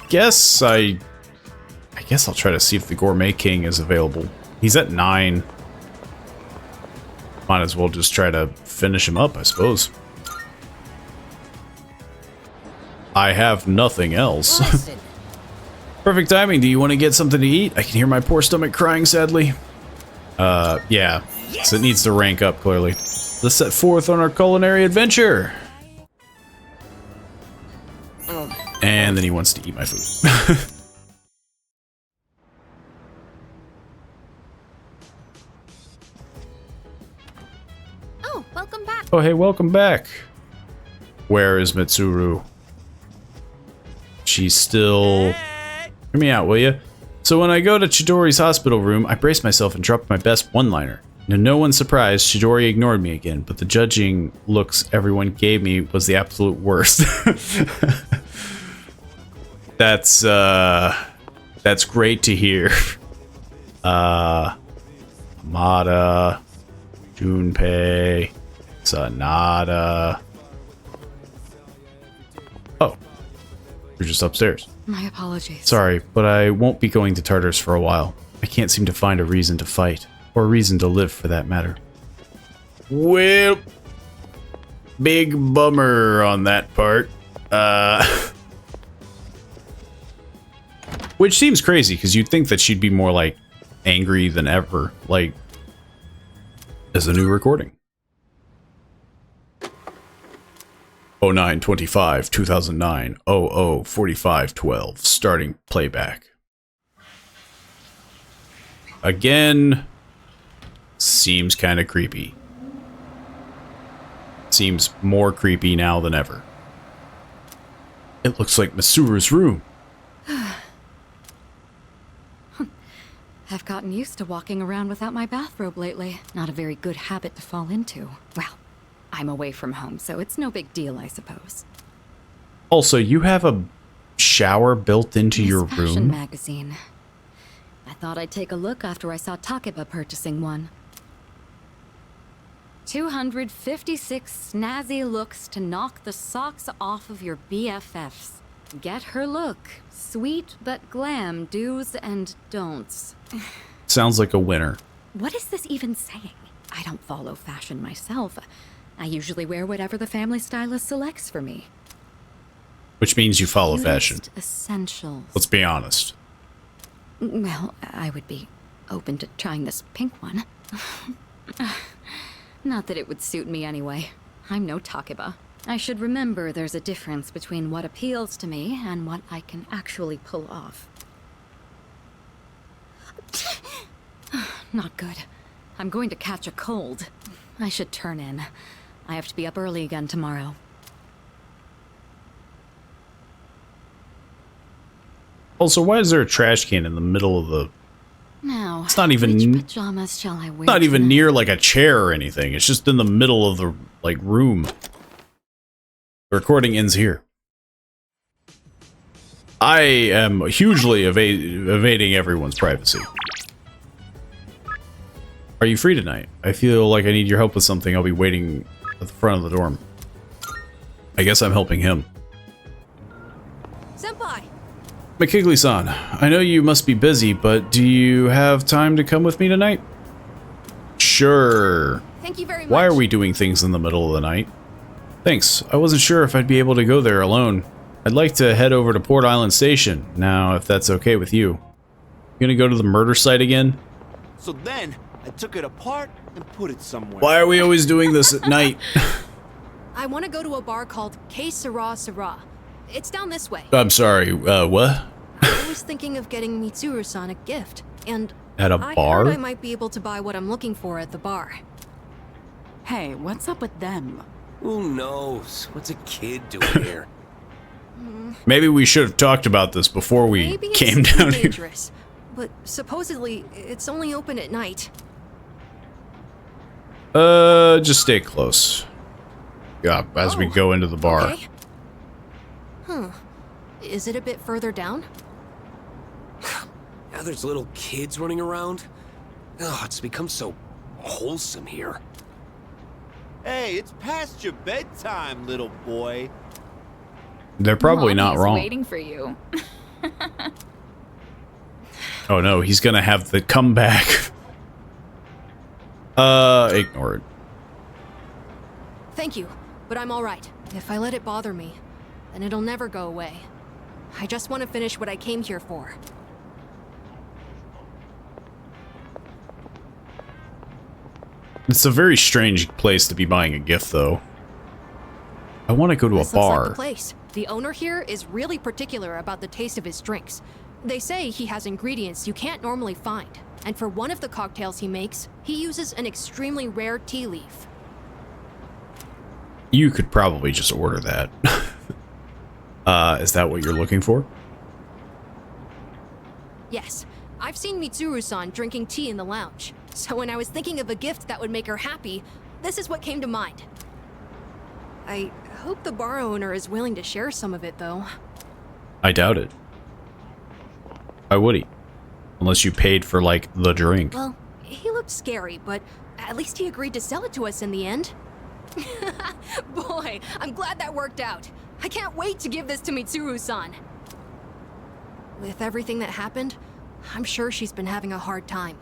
[SPEAKER 1] guess I'll try to see if the Gourmet King is available. He's at 9. Might as well just try to finish him up, I suppose. I have nothing else. Perfect timing. Do you want to get something to eat? I can hear my poor stomach crying sadly. Yeah. So it needs to rank up, clearly. Let's set forth on our culinary adventure. And then he wants to eat my food.
[SPEAKER 2] Oh, welcome back.
[SPEAKER 1] Oh, hey, welcome back. Where is Mitsuru? She's still... Hear me out, will you? So when I go to Chidori's hospital room, I brace myself and drop my best one-liner. To no one's surprise, Chidori ignored me again, but the judging looks everyone gave me was the absolute worst. That's great to hear. Hamada, Junpei, Sanada. Oh, you're just upstairs.
[SPEAKER 8] My apologies.
[SPEAKER 1] Sorry, but I won't be going to Tartarus for a while. I can't seem to find a reason to fight, or a reason to live for that matter. Well, big bummer on that part. Which seems crazy, because you'd think that she'd be more, like, angry than ever, like, as a new recording. 0925 2009 004512 starting playback. again, seems kind of creepy. Seems more creepy now than ever. It looks like Masuru's room.
[SPEAKER 11] I've gotten used to walking around without my bathrobe lately. Not a very good habit to fall into. Well, I'm away from home, so it's no big deal, I suppose.
[SPEAKER 1] Also, you have a shower built into your
[SPEAKER 11] Fashion
[SPEAKER 1] room?
[SPEAKER 11] magazine. I thought I'd take a look after I saw Takeba purchasing one. 256 snazzy looks to knock the socks off of your BFFs. Get her look. Sweet but glam do's and don'ts.
[SPEAKER 1] Sounds like a winner.
[SPEAKER 11] What is this even saying? I don't follow fashion myself. I usually wear whatever the family stylist selects for me.
[SPEAKER 1] Which means you follow fashion.
[SPEAKER 11] Cutest essentials.
[SPEAKER 1] Let's be honest.
[SPEAKER 11] Well, I would be open to trying this pink one. Not that it would suit me anyway. I'm no Takeba. I should remember there's a difference between what appeals to me and what I can actually pull off. Not good. I'm going to catch a cold. I should turn in. I have to be up early again tomorrow.
[SPEAKER 1] Also, why is there a trash can in the middle of the...
[SPEAKER 11] Now,
[SPEAKER 1] It's not even...
[SPEAKER 11] which pajamas shall I wear?
[SPEAKER 1] Not even
[SPEAKER 11] tonight?
[SPEAKER 1] near like a chair or anything. It's just in the middle of the like room. The recording ends here. I am hugely evading everyone's privacy. Are you free tonight? I feel like I need your help with something. I'll be waiting at the front of the dorm. I guess I'm helping him.
[SPEAKER 5] Senpai!
[SPEAKER 1] McKigley-san, I know you must be busy, but do you have time to come with me tonight? Sure.
[SPEAKER 5] Thank you very much.
[SPEAKER 1] Why are we doing things in the middle of the night? Thanks. I wasn't sure if I'd be able to go there alone. I'd like to head over to Port Island Station, now if that's okay with you. You gonna go to the murder site again?
[SPEAKER 12] So then, I took it apart and put it somewhere.
[SPEAKER 1] Why are we always doing this at night?
[SPEAKER 5] I want to go to a bar called K Sara Sara. It's down this way.
[SPEAKER 1] I'm sorry, what?
[SPEAKER 5] I was thinking of getting Mitsuru-san a gift, and
[SPEAKER 1] At a
[SPEAKER 5] I
[SPEAKER 1] bar?
[SPEAKER 5] heard I might be able to buy what I'm looking for at the bar.
[SPEAKER 13] Hey, what's up with them?
[SPEAKER 3] Who knows? What's a kid doing here?
[SPEAKER 1] Maybe we should have talked about this before we
[SPEAKER 5] Maybe it's
[SPEAKER 1] came
[SPEAKER 5] too
[SPEAKER 1] down here.
[SPEAKER 5] dangerous, but supposedly it's only open at night.
[SPEAKER 1] Just stay close. Yeah, as we go into the bar.
[SPEAKER 5] Okay. Huh. Is it a bit further down?
[SPEAKER 3] Now there's little kids running around. Oh, it's become so wholesome here.
[SPEAKER 6] Hey, it's past your bedtime, little boy.
[SPEAKER 1] They're probably not
[SPEAKER 13] Mommy's
[SPEAKER 1] wrong.
[SPEAKER 13] waiting for you.
[SPEAKER 1] Oh no, he's gonna have the comeback. Ignore it.
[SPEAKER 5] Thank you, but I'm alright. If I let it bother me, then it'll never go away. I just want to finish what I came here for.
[SPEAKER 1] It's a very strange place to be buying a gift, though. I want to go to a
[SPEAKER 5] This looks like
[SPEAKER 1] bar.
[SPEAKER 5] the place. The owner here is really particular about the taste of his drinks. They say he has ingredients you can't normally find. And for one of the cocktails he makes, he uses an extremely rare tea leaf.
[SPEAKER 1] You could probably just order that. Is that what you're looking for?
[SPEAKER 5] Yes, I've seen Mitsuru-san drinking tea in the lounge. So when I was thinking of a gift that would make her happy, this is what came to mind. I hope the bar owner is willing to share some of it, though.
[SPEAKER 1] I doubt it. Why would he? Unless you paid for, like, the drink.
[SPEAKER 5] Well, he looked scary, but at least he agreed to sell it to us in the end. Boy, I'm glad that worked out. I can't wait to give this to Mitsuru-san. With everything that happened, I'm sure she's been having a hard time.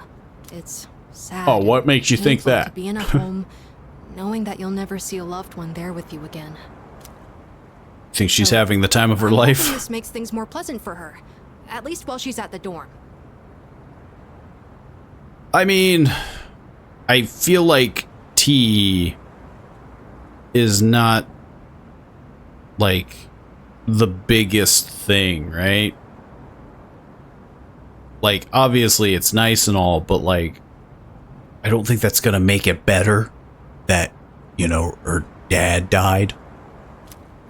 [SPEAKER 5] It's sad.
[SPEAKER 1] Oh, what makes you think
[SPEAKER 5] painful
[SPEAKER 1] that?
[SPEAKER 5] To be in a home, knowing that you'll never see a loved one there with you again.
[SPEAKER 1] Think she's
[SPEAKER 5] So,
[SPEAKER 1] having the time of her
[SPEAKER 5] I'm hoping
[SPEAKER 1] life?
[SPEAKER 5] This makes things more pleasant for her, at least while she's at the dorm.
[SPEAKER 1] I mean, I feel like tea is not, like, the biggest thing, right? Like, obviously it's nice and all, but like, I don't think that's gonna make it better that, you know, her dad died.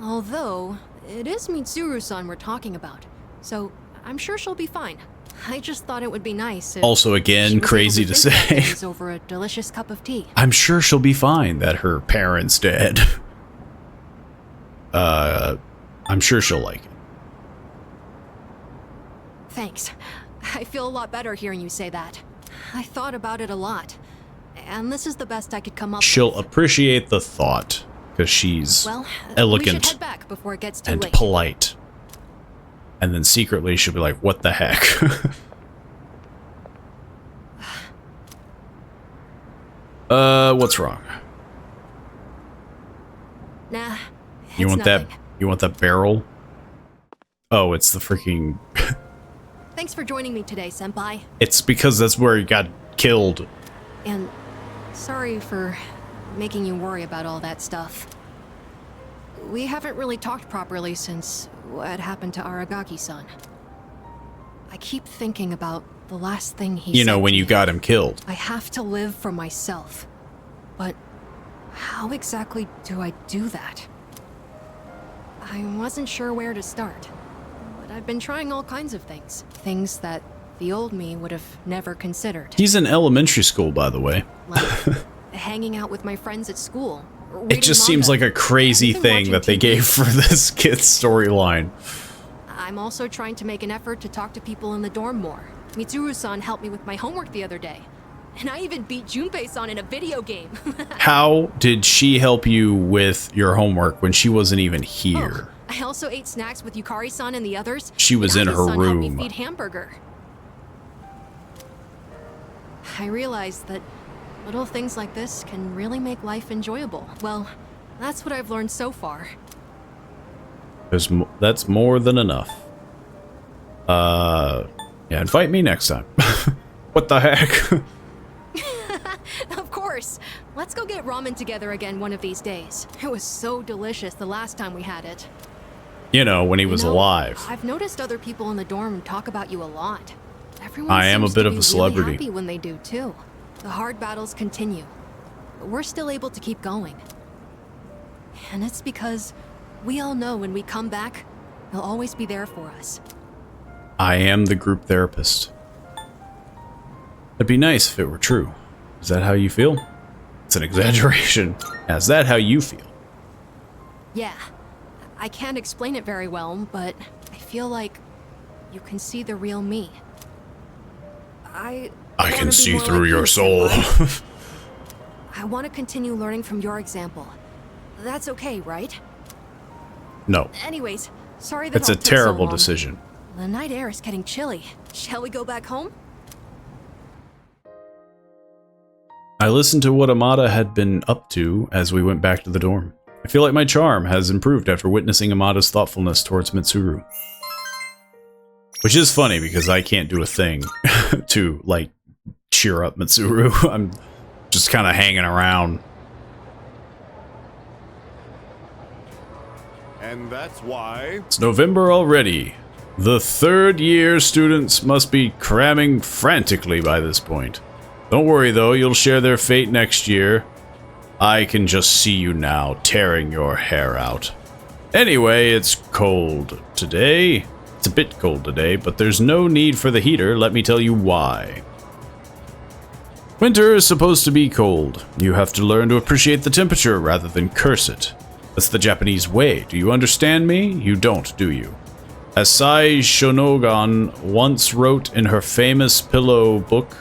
[SPEAKER 5] Although, it is Mitsuru-san we're talking about, so I'm sure she'll be fine. I just thought it would be nice if
[SPEAKER 1] Also, again,
[SPEAKER 5] she was
[SPEAKER 1] crazy
[SPEAKER 5] able
[SPEAKER 1] to
[SPEAKER 5] think about
[SPEAKER 1] say.
[SPEAKER 5] things over a delicious cup of tea.
[SPEAKER 1] I'm sure she'll be fine that her parents dead. I'm sure she'll like it.
[SPEAKER 5] Thanks. I feel a lot better hearing you say that. I thought about it a lot, and this is the best I could come up
[SPEAKER 1] She'll
[SPEAKER 5] with.
[SPEAKER 1] appreciate the thought, because she's
[SPEAKER 5] Well, we should
[SPEAKER 1] elegant
[SPEAKER 5] head back before it gets too
[SPEAKER 1] and
[SPEAKER 5] late.
[SPEAKER 1] polite. And then secretly she'll be like, what the heck? What's wrong?
[SPEAKER 5] Nah.
[SPEAKER 1] You
[SPEAKER 5] it's
[SPEAKER 1] want
[SPEAKER 5] nothing.
[SPEAKER 1] that? You want that barrel? Oh, it's the freaking...
[SPEAKER 5] Thanks for joining me today, Senpai.
[SPEAKER 1] It's because that's where he got killed.
[SPEAKER 5] And sorry for making you worry about all that stuff. We haven't really talked properly since what happened to Aragaki-san. I keep thinking about the last thing he
[SPEAKER 1] You
[SPEAKER 5] said
[SPEAKER 1] know, when
[SPEAKER 5] to
[SPEAKER 1] you
[SPEAKER 5] me.
[SPEAKER 1] got him killed.
[SPEAKER 5] I have to live for myself. But how exactly do I do that? I wasn't sure where to start. But I've been trying all kinds of things. Things that the old me would have never considered.
[SPEAKER 1] He's in elementary school, by the way.
[SPEAKER 5] Like hanging out with my friends at school.
[SPEAKER 1] It just seems like a crazy thing that they gave for this kid's storyline.
[SPEAKER 5] I'm also trying to make an effort to talk to people in the dorm more. Mitsuru-san helped me with my homework the other day. And I even beat Junpei-san in a video game.
[SPEAKER 1] How did she help you with your homework when she wasn't even here?
[SPEAKER 5] Oh, I also ate snacks with Yukari-san and the others.
[SPEAKER 1] She was in
[SPEAKER 5] and
[SPEAKER 1] her
[SPEAKER 5] Aki-san helped me
[SPEAKER 1] room.
[SPEAKER 5] feed hamburger. I realized that little things like this can really make life enjoyable. Well, that's what I've learned so far.
[SPEAKER 1] That's more than enough. Yeah, invite me next time. What the heck?
[SPEAKER 5] Of course. Let's go get ramen together again one of these days. It was so delicious the last time we had it.
[SPEAKER 1] You know, when he was
[SPEAKER 5] You know,
[SPEAKER 1] alive.
[SPEAKER 5] I've noticed other people in the dorm talk about you a lot. Everyone
[SPEAKER 1] I am a
[SPEAKER 5] seems
[SPEAKER 1] bit
[SPEAKER 5] to
[SPEAKER 1] of
[SPEAKER 5] be
[SPEAKER 1] a celebrity.
[SPEAKER 5] Really happy when they do too. The hard battles continue, but we're still able to keep going. And it's because we all know when we come back, they'll always be there for us.
[SPEAKER 1] I am the group therapist. It'd be nice if it were true. Is that how you feel? It's an exaggeration. Is that how you feel?
[SPEAKER 5] Yeah, I can't explain it very well, but I feel like you can see the real me. I
[SPEAKER 1] can see through your soul.
[SPEAKER 5] I want to continue learning from your example. That's okay, right?
[SPEAKER 1] No.
[SPEAKER 5] Anyways, sorry that
[SPEAKER 1] It's a
[SPEAKER 5] all took so
[SPEAKER 1] terrible
[SPEAKER 5] long.
[SPEAKER 1] decision.
[SPEAKER 5] The night air is getting chilly. Shall we go back home?
[SPEAKER 1] I listened to what Amada had been up to as we went back to the dorm. I feel like my charm has improved after witnessing Amada's thoughtfulness towards Mitsuru. Which is funny because I can't do a thing to, like, cheer up Mitsuru. I'm just kind of hanging around.
[SPEAKER 7] And that's why...
[SPEAKER 1] It's November already. The third-year students must be cramming frantically by this point. Don't worry, though. You'll share their fate next year. I can just see you now, tearing your hair out. Anyway, it's cold today. It's a bit cold today, but there's no need for the heater. Let me tell you why. Winter is supposed to be cold. You have to learn to appreciate the temperature rather than curse it. That's the Japanese way. Do you understand me? You don't, do you? As Sai Shonogan once wrote in her famous pillow book,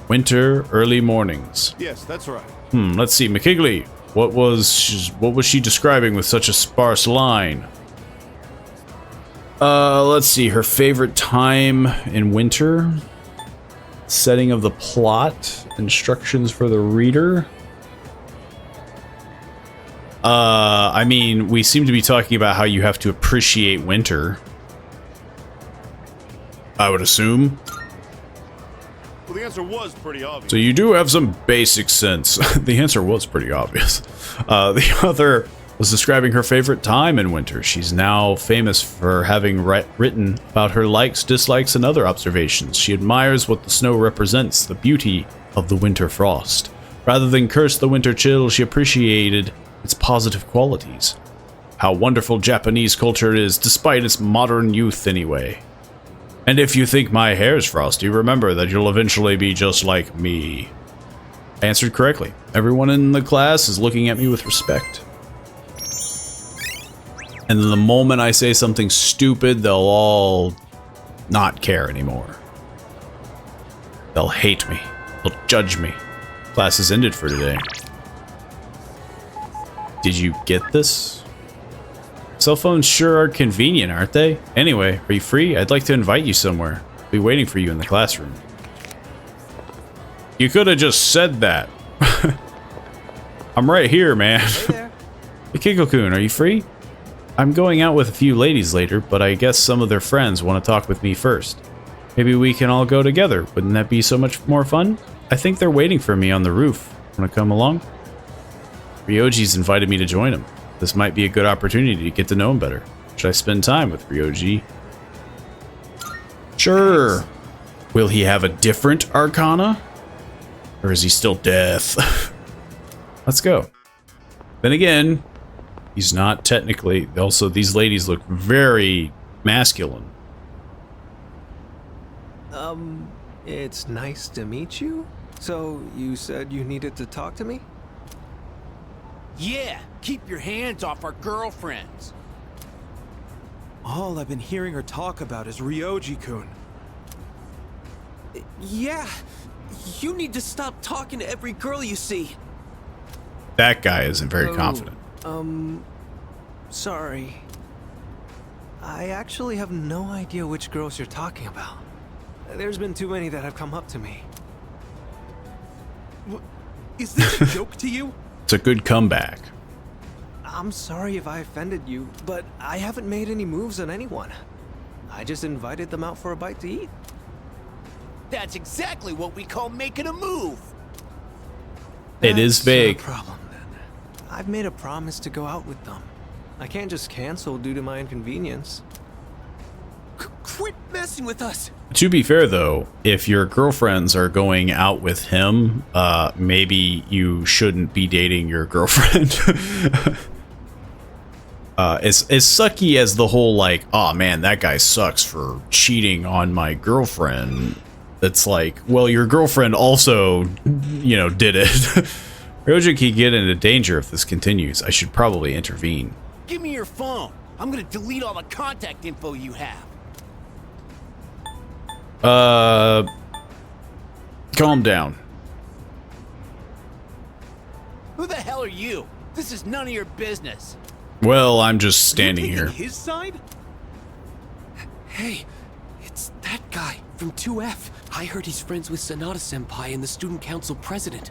[SPEAKER 1] Winter Early Mornings.
[SPEAKER 7] Yes, that's right.
[SPEAKER 1] Let's see, McKigley. What was she describing with such a sparse line? Let's see, her favorite time in winter. Setting of the plot. Instructions for the reader. I mean, we seem to be talking about how you have to appreciate winter. I would assume.
[SPEAKER 7] Well, the answer was pretty obvious.
[SPEAKER 1] So you do have some basic sense. The answer was pretty obvious. The other was describing her favorite time in winter. She's now famous for having written about her likes, dislikes, and other observations. She admires what the snow represents, the beauty of the winter frost. Rather than curse the winter chill, she appreciated its positive qualities. How wonderful Japanese culture is, despite its modern youth anyway. And if you think my hair's frosty, remember that you'll eventually be just like me. I answered correctly. Everyone in the class is looking at me with respect. And then the moment I say something stupid, they'll all not care anymore. They'll hate me. They'll judge me. Class is ended for today. Did you get this? Cell phones sure are convenient, aren't they? Anyway, are you free? I'd like to invite you somewhere. I'll be waiting for you in the classroom. You could have just said that. I'm right here, man.
[SPEAKER 9] Hey there.
[SPEAKER 1] Hey, Kiko-kun, are you free? I'm going out with a few ladies later, but I guess some of their friends want to talk with me first. Maybe we can all go together. Wouldn't that be so much more fun? I think they're waiting for me on the roof. Want to come along? Ryoji's invited me to join him. This might be a good opportunity to get to know him better. Should I spend time with Ryoji? Sure. Will he have a different arcana? Or is he still death? Let's go. Then again, he's not technically. Also, these ladies look very masculine.
[SPEAKER 9] It's nice to meet you. So, you said you needed to talk to me?
[SPEAKER 12] Yeah, keep your hands off our girlfriends.
[SPEAKER 14] All I've been hearing her talk about is Ryoji-kun.
[SPEAKER 3] Yeah, you need to stop talking to every girl you see.
[SPEAKER 1] That guy isn't very confident.
[SPEAKER 9] Sorry. I actually have no idea which girls you're talking about. There's been too many that have come up to me.
[SPEAKER 14] Is this a joke to you?
[SPEAKER 1] It's a good comeback.
[SPEAKER 9] I'm sorry if I offended you, but I haven't made any moves on anyone. I just invited them out for a bite to eat.
[SPEAKER 12] That's exactly what we call making a move.
[SPEAKER 1] It is vague.
[SPEAKER 9] That's not a problem then. I've made a promise to go out with them. I can't just cancel due to my inconvenience.
[SPEAKER 3] Quit messing with us.
[SPEAKER 1] To be fair, though, if your girlfriends are going out with him, maybe you shouldn't be dating your girlfriend. As sucky as the whole, like, oh man, that guy sucks for cheating on my girlfriend. It's like, well, your girlfriend also, you know, did it. Ryoji can get into danger if this continues. I should probably intervene.
[SPEAKER 12] Give me your phone. I'm gonna delete all the contact info you have.
[SPEAKER 1] Calm down.
[SPEAKER 12] Who the hell are you? This is none of your business.
[SPEAKER 1] Well, I'm just standing here.
[SPEAKER 14] His side?
[SPEAKER 3] Hey, it's that guy from 2F. I heard he's friends with Sanada-senpai and the student council president.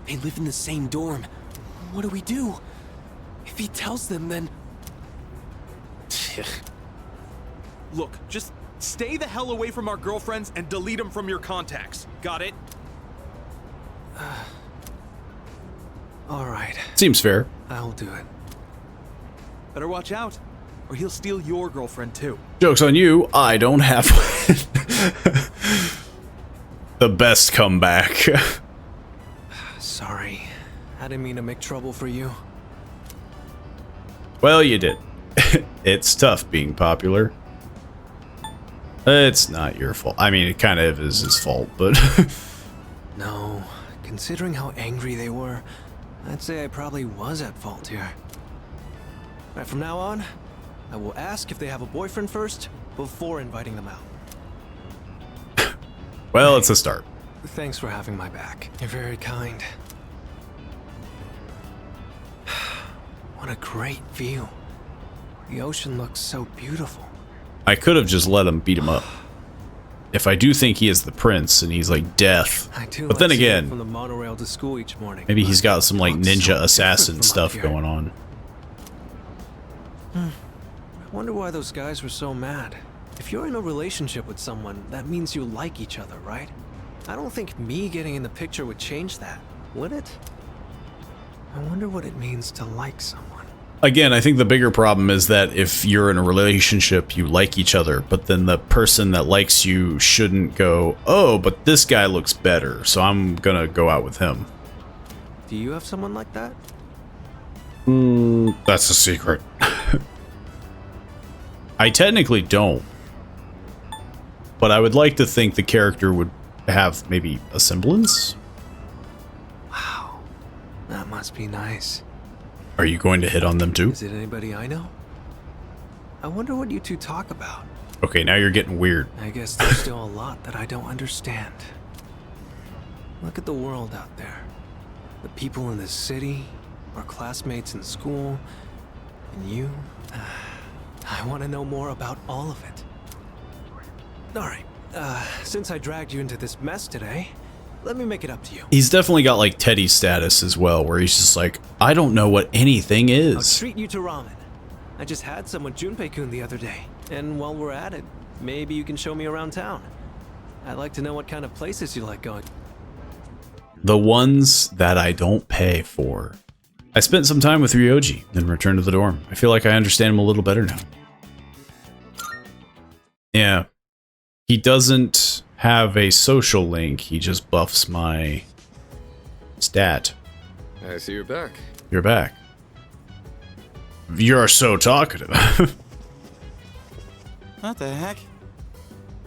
[SPEAKER 3] They live in the same dorm. What do we do? If he tells them, then...
[SPEAKER 14] Look, just stay the hell away from our girlfriends and delete them from your contacts. Got it?
[SPEAKER 9] All right.
[SPEAKER 1] Seems fair.
[SPEAKER 9] I'll do it.
[SPEAKER 14] Better watch out, or he'll steal your girlfriend too.
[SPEAKER 1] Joke's on you, I don't have one. The best comeback.
[SPEAKER 9] Sorry. I didn't mean to make trouble for you.
[SPEAKER 1] Well, you did. It's tough being popular. It's not your fault. I mean, it kind of is his fault, but...
[SPEAKER 9] No. Considering how angry they were, I'd say I probably was at fault here. Right, from now on, I will ask if they have a boyfriend first, before inviting them out.
[SPEAKER 1] Well, it's a start.
[SPEAKER 9] Thanks for having my back. You're very kind. What a great view. The ocean looks so beautiful.
[SPEAKER 1] I could have just let him beat him up. If I do think he is the prince and he's like death. But then again,
[SPEAKER 9] from the monorail to school each morning.
[SPEAKER 1] maybe he's got some like ninja assassin stuff going on.
[SPEAKER 9] I wonder why those guys were so mad. If you're in a relationship with someone, that means you like each other, right? I don't think me getting in the picture would change that, would it? I wonder what it means to like someone.
[SPEAKER 1] Again, I think the bigger problem is that if you're in a relationship, you like each other, but then the person that likes you shouldn't go, oh, but this guy looks better, so I'm gonna go out with him.
[SPEAKER 9] Do you have someone like that?
[SPEAKER 1] That's a secret. I technically don't. But I would like to think the character would have maybe a semblance.
[SPEAKER 9] Wow. That must be nice.
[SPEAKER 1] Are you going to hit on them too?
[SPEAKER 9] Is it anybody I know? I wonder what you two talk about.
[SPEAKER 1] Okay, now you're getting weird.
[SPEAKER 9] I guess there's still a lot that I don't understand. Look at the world out there. The people in this city, our classmates in school, and you. I want to know more about all of it. Alright, since I dragged you into this mess today, let me make it up to you.
[SPEAKER 1] He's definitely got like Teddy status as well, where he's just like, I don't know what anything is.
[SPEAKER 9] I'll treat you to ramen. I just had some with Junpei-kun the other day, and while we're at it, maybe you can show me around town. I'd like to know what kind of places you like going.
[SPEAKER 1] The ones that I don't pay for. I spent some time with Ryoji, then returned to the dorm. I feel like I understand him a little better now. Yeah. He doesn't have a social link, he just buffs my stat.
[SPEAKER 15] I see you're back.
[SPEAKER 1] You're back. You're so talkative.
[SPEAKER 4] What the heck?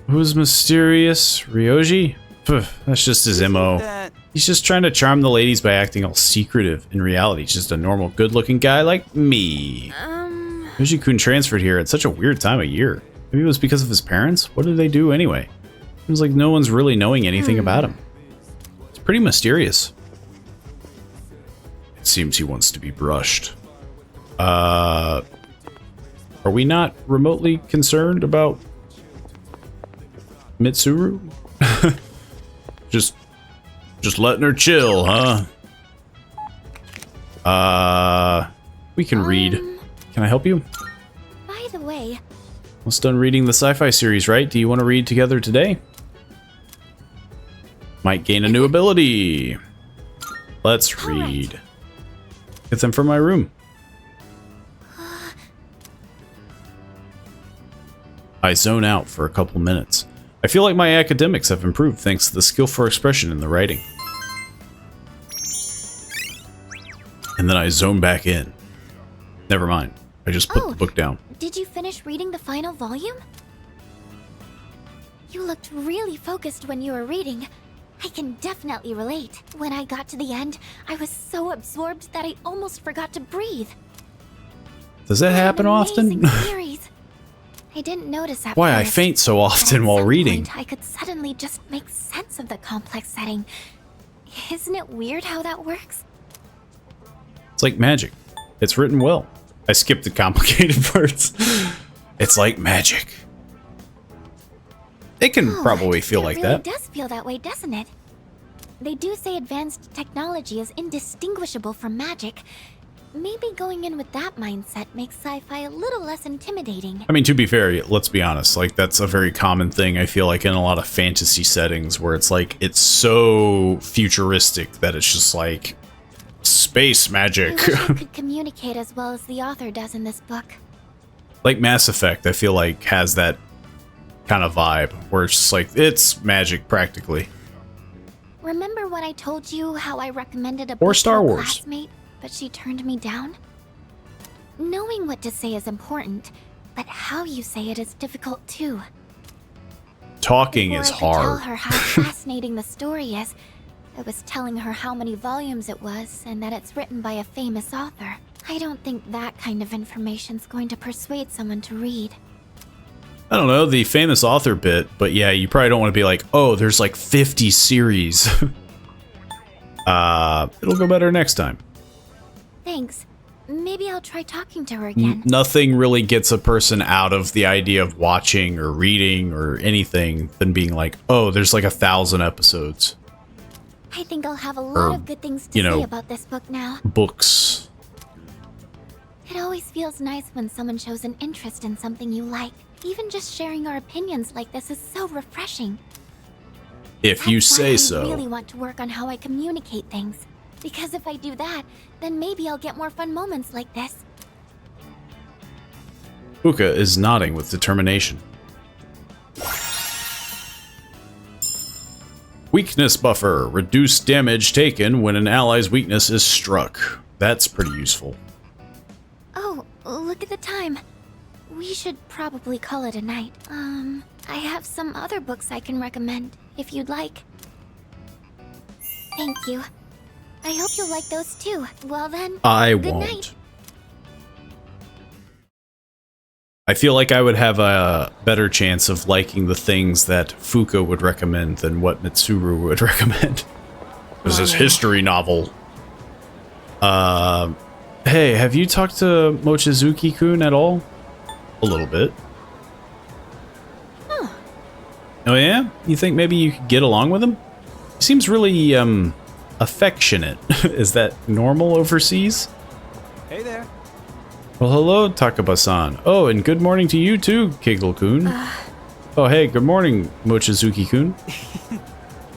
[SPEAKER 1] Who's mysterious? Ryoji? Pff, that's just his MO. He's just trying to charm the ladies by acting all secretive. In reality, he's just a normal, good-looking guy like me. Ryoji-kun transferred here at such a weird time of year. Maybe it was because of his parents? What did they do anyway? Seems like no one's really knowing anything about him. It's pretty mysterious. It seems he wants to be brushed. Are we not remotely concerned about Mitsuru? just letting her chill, huh? We can read. Can I help you?
[SPEAKER 2] By the way,
[SPEAKER 1] Almost done reading the sci-fi series, right? Do you want to read together today? Might gain a new ability. Let's read. Get them from my room. I zone out for a couple minutes. I feel like my academics have improved thanks to the skill for expression in the writing. And then I zone back in. Never mind. I just put the book down.
[SPEAKER 2] Did you finish reading the final volume? You looked really focused when you were reading. I can definitely relate. When I got to the end, I was so absorbed that I almost forgot to breathe.
[SPEAKER 1] Does that happen often?
[SPEAKER 2] Series. I didn't notice at
[SPEAKER 1] Why I
[SPEAKER 2] first,
[SPEAKER 1] faint so
[SPEAKER 2] but
[SPEAKER 1] often
[SPEAKER 2] at
[SPEAKER 1] while
[SPEAKER 2] some
[SPEAKER 1] reading.
[SPEAKER 2] point, I could suddenly just make sense of the complex setting. Isn't it weird how that works?
[SPEAKER 1] It's like magic. It's written well. I skipped the complicated parts. It's like magic. It can probably feel like that.
[SPEAKER 2] It really does feel that way, doesn't it? They do say advanced technology is indistinguishable from magic. Maybe going in with that mindset makes sci-fi a little less intimidating.
[SPEAKER 1] I mean, to be fair, let's be honest. Like, that's a very common thing, I feel like, in a lot of fantasy settings where it's like, it's so futuristic that it's just like space magic.
[SPEAKER 2] I wish I could communicate as well as the author does in this book.
[SPEAKER 1] Like Mass Effect, I feel like, has that kind of vibe where it's just like, it's magic practically.
[SPEAKER 2] Remember when I told you how I recommended a
[SPEAKER 1] Or
[SPEAKER 2] book
[SPEAKER 1] Star
[SPEAKER 2] to a
[SPEAKER 1] Wars.
[SPEAKER 2] classmate, but she turned me down? Knowing what to say is important, but how you say it is difficult too.
[SPEAKER 1] Talking
[SPEAKER 2] Before
[SPEAKER 1] is
[SPEAKER 2] I could tell
[SPEAKER 1] hard.
[SPEAKER 2] her how fascinating the story is, I was telling her how many volumes it was and that it's written by a famous author. I don't think that kind of information's going to persuade someone to read.
[SPEAKER 1] I don't know, the famous author bit, but yeah, you probably don't want to be like, oh, there's like 50 series. It'll go better next time.
[SPEAKER 2] Thanks. Maybe I'll try talking to her again.
[SPEAKER 1] Nothing really gets a person out of the idea of watching or reading or anything than being like, oh, there's like 1,000 episodes.
[SPEAKER 2] I think I'll have a lot of good things to say about this book now.
[SPEAKER 1] Books.
[SPEAKER 2] It always feels nice when someone shows an interest in something you like. Even just sharing our opinions like this is so refreshing.
[SPEAKER 1] If you say
[SPEAKER 2] I
[SPEAKER 1] so.
[SPEAKER 2] really want to work on how I communicate things. Because if I do that, then maybe I'll get more fun moments like this.
[SPEAKER 1] Fuka is nodding with determination. Weakness buffer. Reduce damage taken when an ally's weakness is struck. That's pretty useful.
[SPEAKER 2] Oh, look at the time. We should probably call it a night. I have some other books I can recommend, if you'd like. Thank you. I hope you'll like those too. Well then, good night.
[SPEAKER 1] I feel like I would have a better chance of liking the things that Fuka would recommend than what Mitsuru would recommend. There's this history novel. Hey, have you talked to Mochizuki-kun at all? A little bit.
[SPEAKER 2] Huh.
[SPEAKER 1] Oh yeah? You think maybe you could get along with him? He seems really, affectionate. Is that normal overseas?
[SPEAKER 9] Hey there.
[SPEAKER 1] Well, hello, Takaba-san. Oh, and good morning to you too, Kiggle-kun. Oh, hey, good morning, Mochizuki-kun.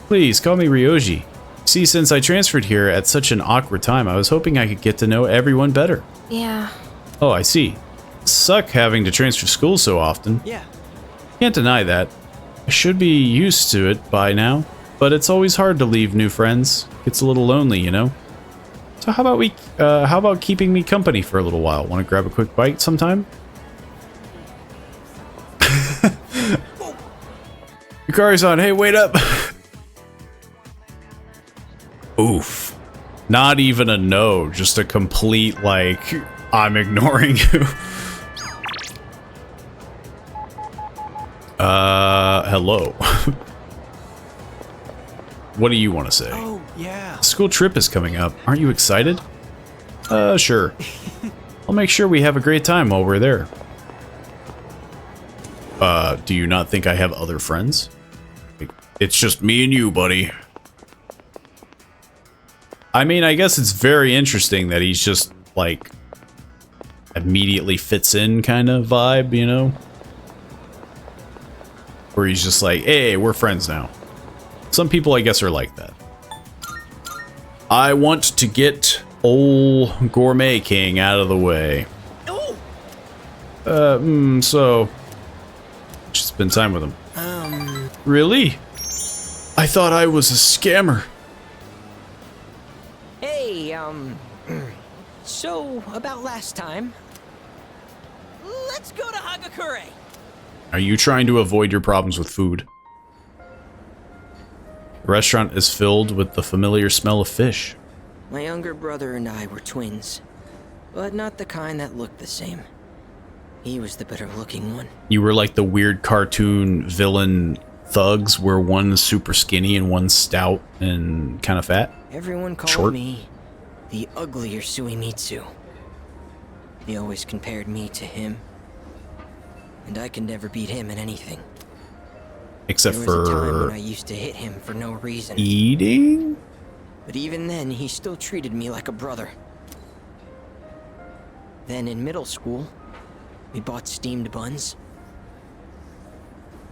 [SPEAKER 1] Please, call me Ryoji. See, since I transferred here at such an awkward time, I was hoping I could get to know everyone better.
[SPEAKER 13] Yeah.
[SPEAKER 1] Oh, I see. Suck having to transfer schools so often.
[SPEAKER 9] Yeah.
[SPEAKER 1] Can't deny that. I should be used to it by now, but it's always hard to leave new friends. Gets a little lonely, you know? So how about keeping me company for a little while? Want to grab a quick bite sometime? Yukari-san, hey, wait up! Oof. Not even a no, just a complete, like, I'm ignoring you. Hello. What do you want to say?
[SPEAKER 9] Oh, yeah.
[SPEAKER 1] School trip is coming up. Aren't you excited? Sure. I'll make sure we have a great time while we're there. Do you not think I have other friends? It's just me and you, buddy. I mean, I guess it's very interesting that he's just, like, immediately fits in kind of vibe, you know? Where he's just like, hey, we're friends now. Some people, I guess, are like that. I want to get old Gourmet King out of the way. So... just spend time with him. Really? I thought I was a scammer.
[SPEAKER 15] Hey, so, about last time. Let's go to Hagakure!
[SPEAKER 1] Are you trying to avoid your problems with food? The restaurant is filled with the familiar smell of fish.
[SPEAKER 15] My younger brother and I were twins, but not the kind that looked the same. He was the better looking one.
[SPEAKER 1] You were like the weird cartoon villain thugs where one's super skinny and one's stout and kind of fat.
[SPEAKER 15] Everyone called me the uglier Suimitsu. They always compared me to him. And I could never beat him in anything.
[SPEAKER 1] Except
[SPEAKER 15] there was a time
[SPEAKER 1] for
[SPEAKER 15] when I used to hit him for no reason.
[SPEAKER 1] Eating?
[SPEAKER 15] But even then, he still treated me like a brother. Then in middle school, we bought steamed buns.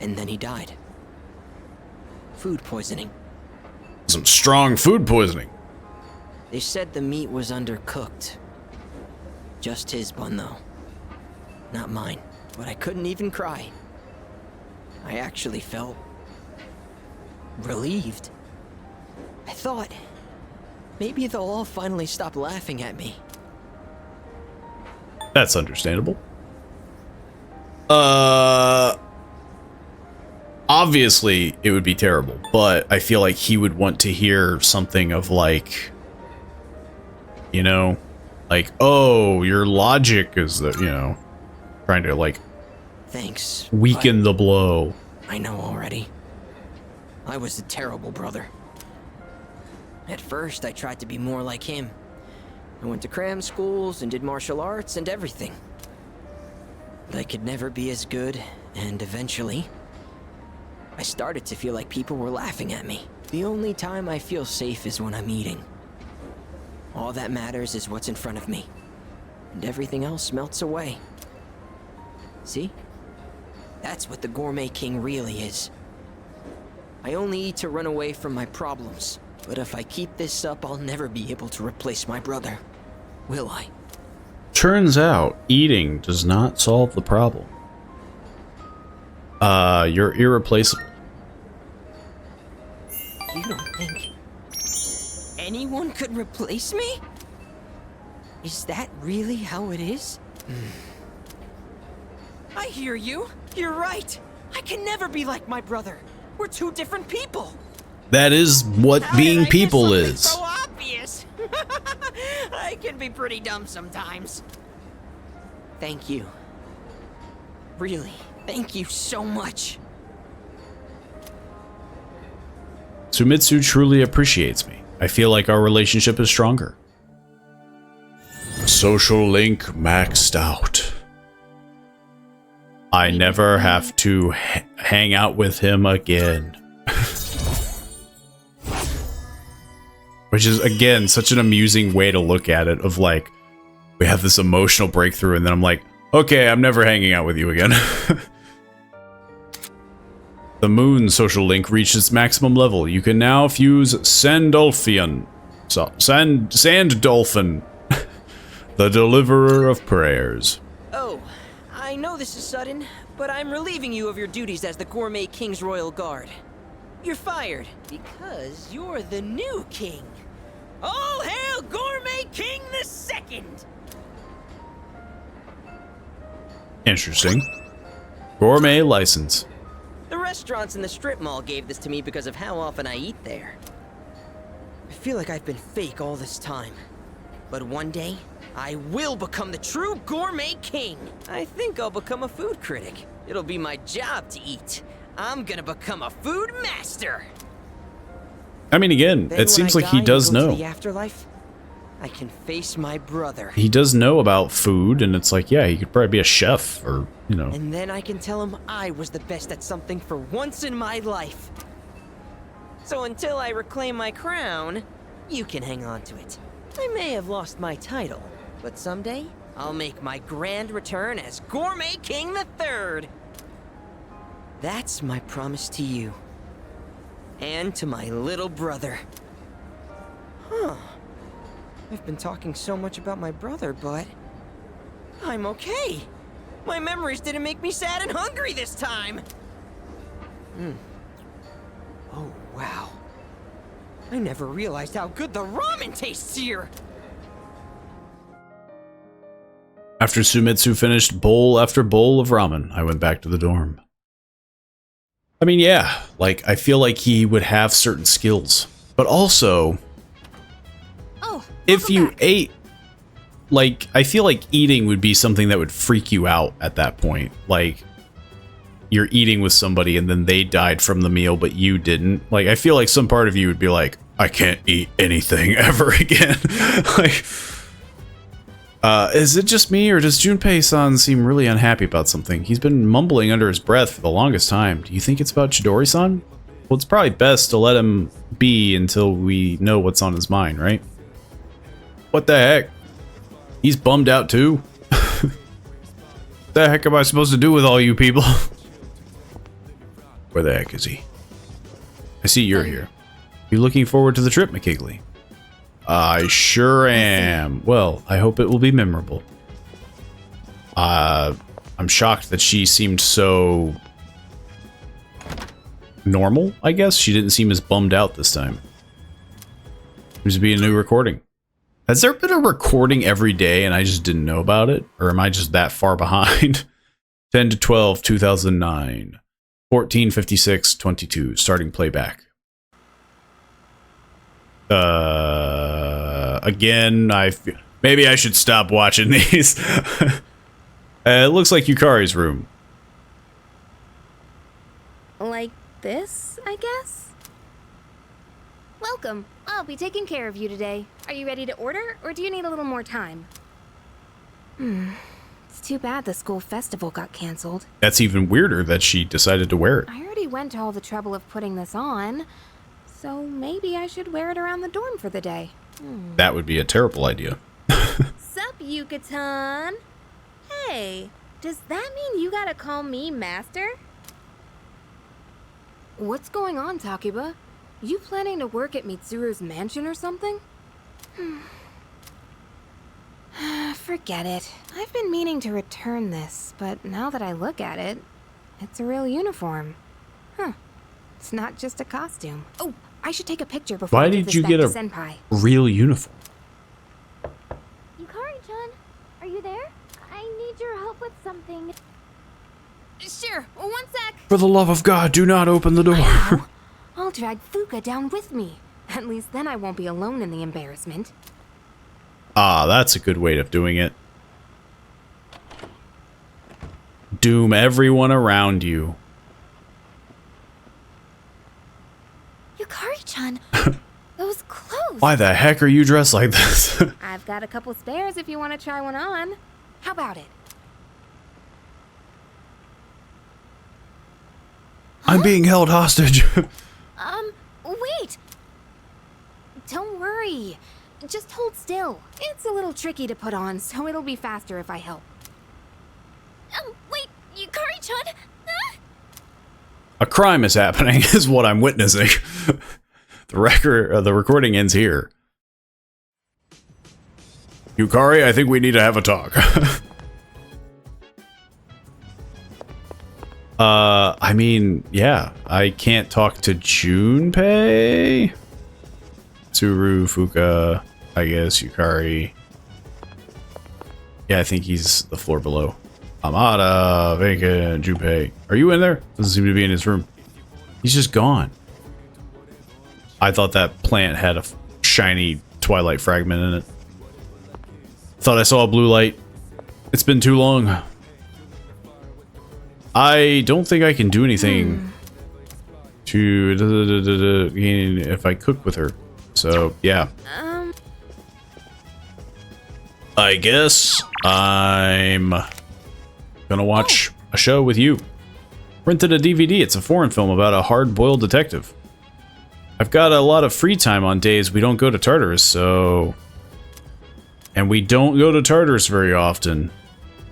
[SPEAKER 15] And then he died. Food poisoning.
[SPEAKER 1] Some strong food poisoning.
[SPEAKER 15] They said the meat was undercooked. Just his bun, though. Not mine. But I couldn't even cry. I actually felt relieved. I thought maybe they'll all finally stop laughing at me.
[SPEAKER 1] That's understandable. Obviously it would be terrible, but I feel like he would want to hear something of like, you know, like, oh, your logic is that, you know, trying to like
[SPEAKER 15] thanks.
[SPEAKER 1] Weaken the blow.
[SPEAKER 15] I know already. I was a terrible brother. At first, I tried to be more like him. I went to cram schools and did martial arts and everything. But I could never be as good, and eventually, I started to feel like people were laughing at me. The only time I feel safe is when I'm eating. All that matters is what's in front of me, and everything else melts away. See? That's what the Gourmet King really is. I only eat to run away from my problems. But if I keep this up, I'll never be able to replace my brother. Will I?
[SPEAKER 1] Turns out, eating does not solve the problem. You're irreplaceable.
[SPEAKER 15] You don't think anyone could replace me? Is that really how it is? I hear you. You're right. I can never be like my brother. We're two different people.
[SPEAKER 1] That is what being people is.
[SPEAKER 15] So obvious. I can be pretty dumb sometimes. Thank you. Really, thank you so much.
[SPEAKER 1] Sumitsu truly appreciates me. I feel like our relationship is stronger. Social link maxed out. I never have to hang out with him again. Which is, again, such an amusing way to look at it, of like, we have this emotional breakthrough and then I'm like, okay, I'm never hanging out with you again. The moon social link reached its maximum level. You can now fuse Sandolphian. Sand Dolphin. The deliverer of prayers.
[SPEAKER 15] Oh, I know this is sudden, but I'm relieving you of your duties as the Gourmet King's Royal Guard. You're fired because you're the new king. All hail Gourmet King II!
[SPEAKER 1] Interesting. Gourmet license.
[SPEAKER 15] The restaurants in the strip mall gave this to me because of how often I eat there. I feel like I've been fake all this time. But one day, I will become the true Gourmet King. I think I'll become a food critic. It'll be my job to eat. I'm gonna become a food master.
[SPEAKER 1] I mean, again, it seems like he does know.
[SPEAKER 15] The afterlife, I can face my brother.
[SPEAKER 1] He does know about food, and it's like, yeah, he could probably be a chef, or, you know.
[SPEAKER 15] And then I can tell him I was the best at something for once in my life. So until I reclaim my crown, you can hang on to it. I may have lost my title, but someday I'll make my grand return as Gourmet King III. That's my promise to you. And to my little brother. Huh. I've been talking so much about my brother, but I'm okay. My memories didn't make me sad and hungry this time. Oh, wow. I never realized how good the ramen tastes here.
[SPEAKER 1] After Sumitsu finished bowl after bowl of ramen, I went back to the dorm. I mean, yeah, like, I feel like he would have certain skills, but also, if you ate, like, I feel like eating would be something that would freak you out at that point. Like, you're eating with somebody and then they died from the meal, but you didn't. Like, I feel like some part of you would be like, I can't eat anything ever again. Like, is it just me, or does Junpei-san seem really unhappy about something? He's been mumbling under his breath for the longest time. Do you think it's about Chidori-san? Well, it's probably best to let him be until we know what's on his mind, right? What the heck? He's bummed out too? What the heck am I supposed to do with all you people? Where the heck is he? I see you're here. You looking forward to the trip, McKigley? I sure am. Well, I hope it will be memorable. I'm shocked that she seemed so normal, I guess. She didn't seem as bummed out this time. Seems to be a new recording. Has there been a recording every day and I just didn't know about it? Or am I just that far behind? 10 to 12, 2009. 1456, 22. Starting playback. Again, maybe I should stop watching these. It looks like Yukari's room.
[SPEAKER 16] Like this, I guess? Welcome. I'll be taking care of you today. Are you ready to order, or do you need a little more time? It's too bad the school festival got canceled.
[SPEAKER 1] That's even weirder that she decided to wear it.
[SPEAKER 16] I already went to all the trouble of putting this on, so maybe I should wear it around the dorm for the day.
[SPEAKER 1] That would be a terrible idea.
[SPEAKER 16] Sup, Yucatan? Hey, does that mean you gotta call me master? What's going on, Takiba? You planning to work at Mitsuru's mansion or something? forget it. I've been meaning to return this, but now that I look at it, it's a real uniform. Huh. It's not just a costume. Oh, I should take a picture before
[SPEAKER 1] Why
[SPEAKER 16] I give
[SPEAKER 1] did
[SPEAKER 16] this
[SPEAKER 1] you
[SPEAKER 16] back
[SPEAKER 1] get
[SPEAKER 16] to
[SPEAKER 1] a
[SPEAKER 16] Senpai.
[SPEAKER 1] real uniform?
[SPEAKER 2] Yukari-chan, are you there? I need your help with something.
[SPEAKER 16] Sure, one sec.
[SPEAKER 1] For the love of God, do not open the door.
[SPEAKER 16] I'll drag Fuka down with me. At least then I won't be alone in the embarrassment.
[SPEAKER 1] Ah, that's a good way of doing it. Doom everyone around you.
[SPEAKER 2] Yukari-chan, those clothes.
[SPEAKER 1] Why the heck are you dressed like this?
[SPEAKER 16] I've got a couple spares if you want to try one on. How about it?
[SPEAKER 1] I'm being held hostage.
[SPEAKER 16] Wait! Don't worry. Just hold still. It's a little tricky to put on, so it'll be faster if I help.
[SPEAKER 2] Wait, Yukari-chan?
[SPEAKER 1] A crime is happening, is what I'm witnessing. The recording ends here. Yukari, I think we need to have a talk. I mean, yeah, I can't talk to Junpei. Tsuru, Fuka, I guess, Yukari. Yeah, I think he's the floor below. Amada, Vega, and Junpei. Are you in there? Doesn't seem to be in his room. He's just gone. I thought that plant had a shiny twilight fragment in it. Thought I saw a blue light. It's been too long. I don't think I can do anything to if I cook with her. So, yeah. I guess I'm gonna watch a show with you. Rented a DVD. It's a foreign film about a hard-boiled detective. I've got a lot of free time on days we don't go to Tartarus, so... And we don't go to Tartarus very often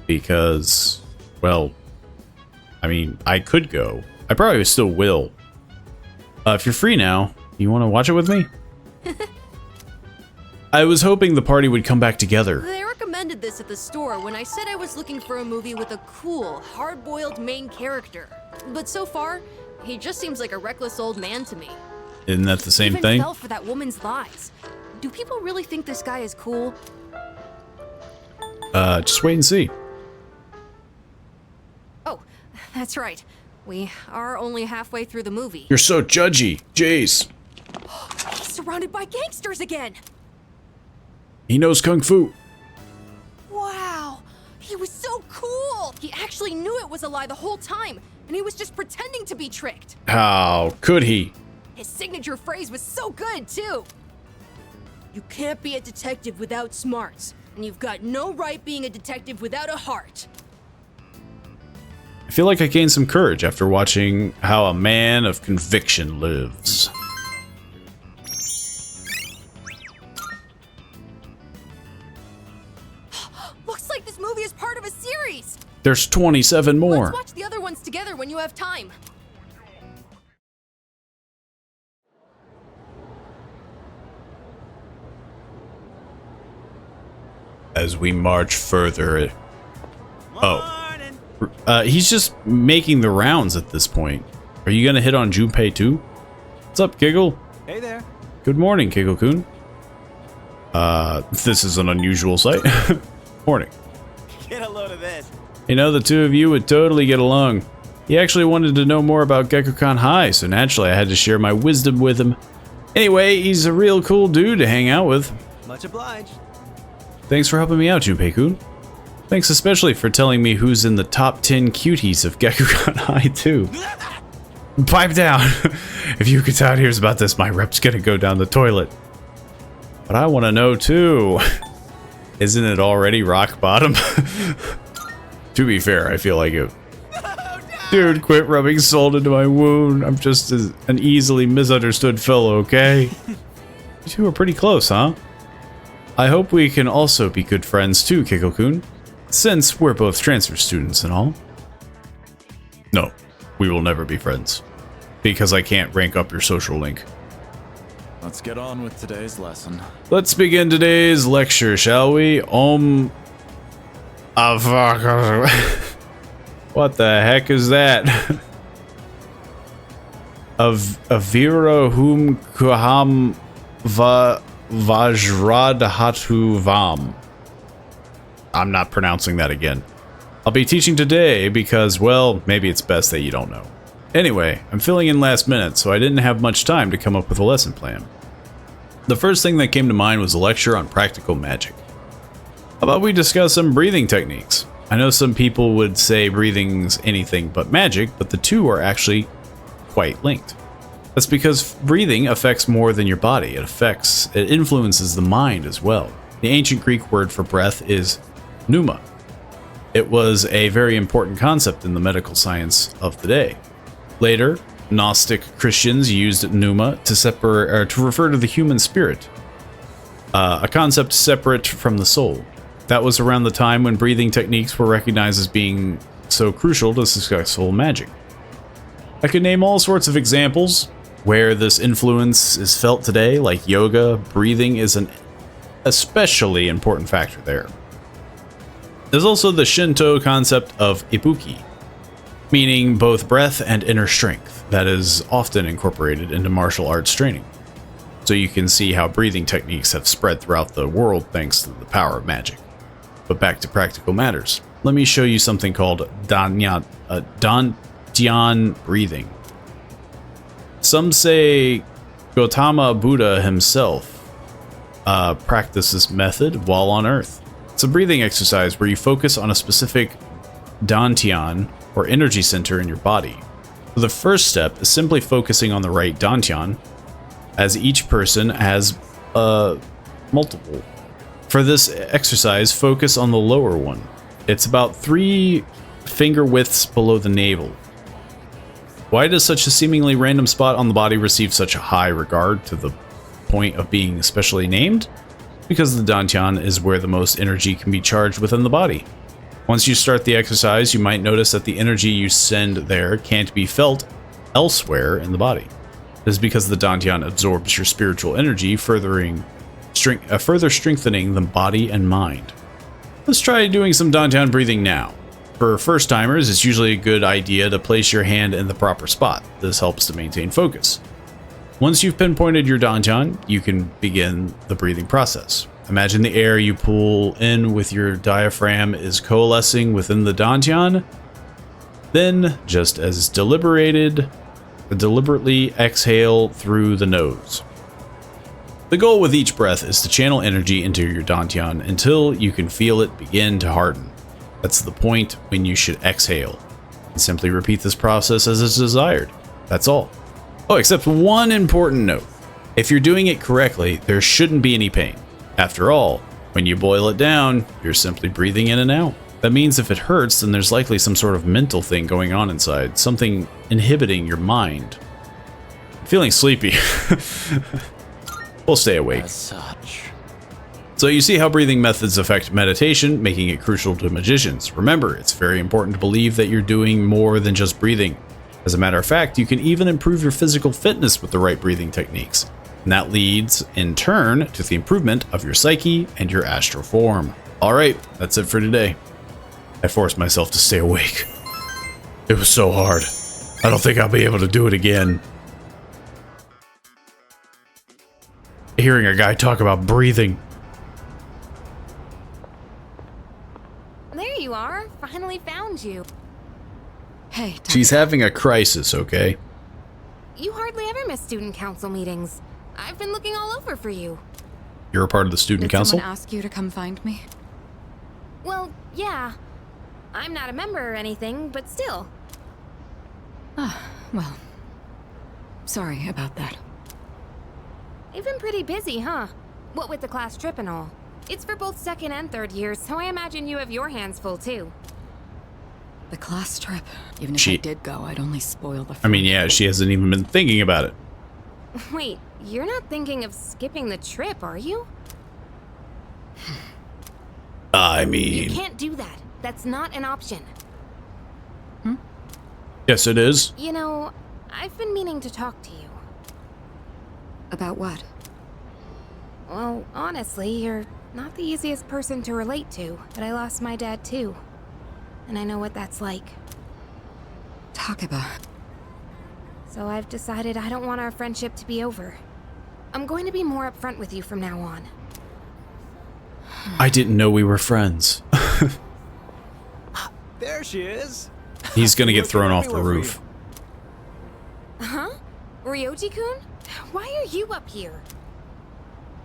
[SPEAKER 1] because, well, I mean, I could go. I probably still will. If you're free now, you want to watch it with me? I was hoping the party would come back together.
[SPEAKER 5] They recommended this at the store when I said I was looking for a movie with a cool, hard-boiled main character. But so far, he just seems like a reckless old man to me.
[SPEAKER 1] Isn't that the same
[SPEAKER 5] Even
[SPEAKER 1] thing?
[SPEAKER 5] fell for that woman's lies. Do people really think this guy is cool?
[SPEAKER 1] Just wait and see.
[SPEAKER 5] Oh, that's right. We are only halfway through the movie.
[SPEAKER 1] You're so judgy. Jeez.
[SPEAKER 5] He's surrounded by gangsters again!
[SPEAKER 1] He knows Kung Fu.
[SPEAKER 5] Wow! He was so cool! He actually knew it was a lie the whole time, and he was just pretending to be tricked.
[SPEAKER 1] How could he?
[SPEAKER 5] His signature phrase was so good, too! You can't be a detective without smarts, and you've got no right being a detective without a heart.
[SPEAKER 1] I feel like I gained some courage after watching how a man of conviction lives.
[SPEAKER 5] Looks like this movie is part of a series!
[SPEAKER 1] There's 27 more.
[SPEAKER 5] Let's watch the other ones together when you have time.
[SPEAKER 1] As we march further... Oh. He's just making the rounds at this point. Are you gonna hit on Junpei too? What's up, Giggle?
[SPEAKER 9] Hey there.
[SPEAKER 1] Good morning, Giggle-kun. This is an unusual sight. Morning.
[SPEAKER 12] Get a load of this.
[SPEAKER 1] You know, the two of you would totally get along. He actually wanted to know more about Gekkoukan High, so naturally I had to share my wisdom with him. Anyway, he's a real cool dude to hang out with.
[SPEAKER 9] Much obliged.
[SPEAKER 1] Thanks for helping me out, Junpei-kun. Thanks especially for telling me who's in the top 10 cuties of Gekkoukan High, too. Pipe down! If Yukatan hears about this, my rep's gonna go down the toilet. But I want to know, too. Isn't it already rock bottom? To be fair, I feel like it. Dude, quit rubbing salt into my wound. I'm just an easily misunderstood fellow, okay? You two are pretty close, huh? I hope we can also be good friends too, Kiko-kun. Since we're both transfer students and all. No, we will never be friends. Because I can't rank up your social link.
[SPEAKER 17] Let's get on with today's lesson.
[SPEAKER 1] Let's begin today's lecture, shall we? What the heck is that? Avira hum kuham vajradhatu vam. I'm not pronouncing that again. I'll be teaching today because, well, maybe it's best that you don't know. Anyway, I'm filling in last minute, so I didn't have much time to come up with a lesson plan. The first thing that came to mind was a lecture on practical magic. How about we discuss some breathing techniques? I know some people would say breathing's anything but magic, but the two are actually quite linked. That's because breathing affects more than your body. It influences the mind as well. The ancient Greek word for breath is pneuma. It was a very important concept in the medical science of the day. Later, Gnostic Christians used pneuma to refer to the human spirit, a concept separate from the soul. That was around the time when breathing techniques were recognized as being so crucial to successful magic. I could name all sorts of examples where this influence is felt today, like yoga. Breathing is an especially important factor there. There's also the Shinto concept of ibuki, meaning both breath and inner strength, that is often incorporated into martial arts training. So you can see how breathing techniques have spread throughout the world thanks to the power of magic. But back to practical matters. Let me show you something called Dantian breathing. Some say Gautama Buddha himself practiced this method while on Earth. It's a breathing exercise where you focus on a specific dantian, or energy center in your body. So the first step is simply focusing on the right dantian, as each person has multiple. For this exercise, focus on the lower one. It's about 3 finger widths below the navel. Why does such a seemingly random spot on the body receive such a high regard to the point of being specially named? Because the dantian is where the most energy can be charged within the body. Once you start the exercise, you might notice that the energy you send there can't be felt elsewhere in the body. This is because the dantian absorbs your spiritual energy, further strengthening the body and mind. Let's try doing some dantian breathing now. For first timers, it's usually a good idea to place your hand in the proper spot. This helps to maintain focus. Once you've pinpointed your dantian, you can begin the breathing process. Imagine the air you pull in with your diaphragm is coalescing within the dantian. Then, just as deliberately exhale through the nose. The goal with each breath is to channel energy into your dantian until you can feel it begin to harden. That's the point when you should exhale. And simply repeat this process as is desired. That's all. Oh, except one important note. If you're doing it correctly, there shouldn't be any pain. After all, when you boil it down, you're simply breathing in and out. That means if it hurts, then there's likely some sort of mental thing going on inside, something inhibiting your mind. I'm feeling sleepy. We'll stay awake.
[SPEAKER 12] As such.
[SPEAKER 1] So you see how breathing methods affect meditation, making it crucial to magicians. Remember, it's very important to believe that you're doing more than just breathing. As a matter of fact, you can even improve your physical fitness with the right breathing techniques. And that leads, in turn, to the improvement of your psyche and your astral form. Alright, that's it for today. I forced myself to stay awake. It was so hard. I don't think I'll be able to do it again. Hearing a guy talk about breathing.
[SPEAKER 16] There you are. Finally found you.
[SPEAKER 13] Hey,
[SPEAKER 1] She's having a crisis, okay?
[SPEAKER 16] You hardly ever miss student council meetings. I've been looking all over for you.
[SPEAKER 1] You're a part of the student council?
[SPEAKER 13] Did someone ask you to come find me?
[SPEAKER 16] Well, yeah. I'm not a member or anything, but still.
[SPEAKER 13] Ah, well. Sorry about that.
[SPEAKER 16] You've been pretty busy, huh? What with the class trip and all. It's for both second and third years, so I imagine you have your hands full too.
[SPEAKER 13] The class trip. Even if I did go, I'd only spoil the fun.
[SPEAKER 1] I mean, yeah, she hasn't even been thinking about it.
[SPEAKER 16] Wait, you're not thinking of skipping the trip, are you?
[SPEAKER 1] I mean...
[SPEAKER 16] You can't do that. That's not an option.
[SPEAKER 1] Yes, it is.
[SPEAKER 16] You know, I've been meaning to talk to you.
[SPEAKER 13] About what?
[SPEAKER 16] Well, honestly, you're Not the easiest person to relate to, but I lost my dad too. And I know what that's like.
[SPEAKER 13] Takeba.
[SPEAKER 16] So I've decided I don't want our friendship to be over. I'm going to be more upfront with you from now on.
[SPEAKER 1] I didn't know we were friends.
[SPEAKER 9] There she is.
[SPEAKER 1] He's gonna get thrown off the roof.
[SPEAKER 16] Huh? Ryoji-kun? Why are you up here?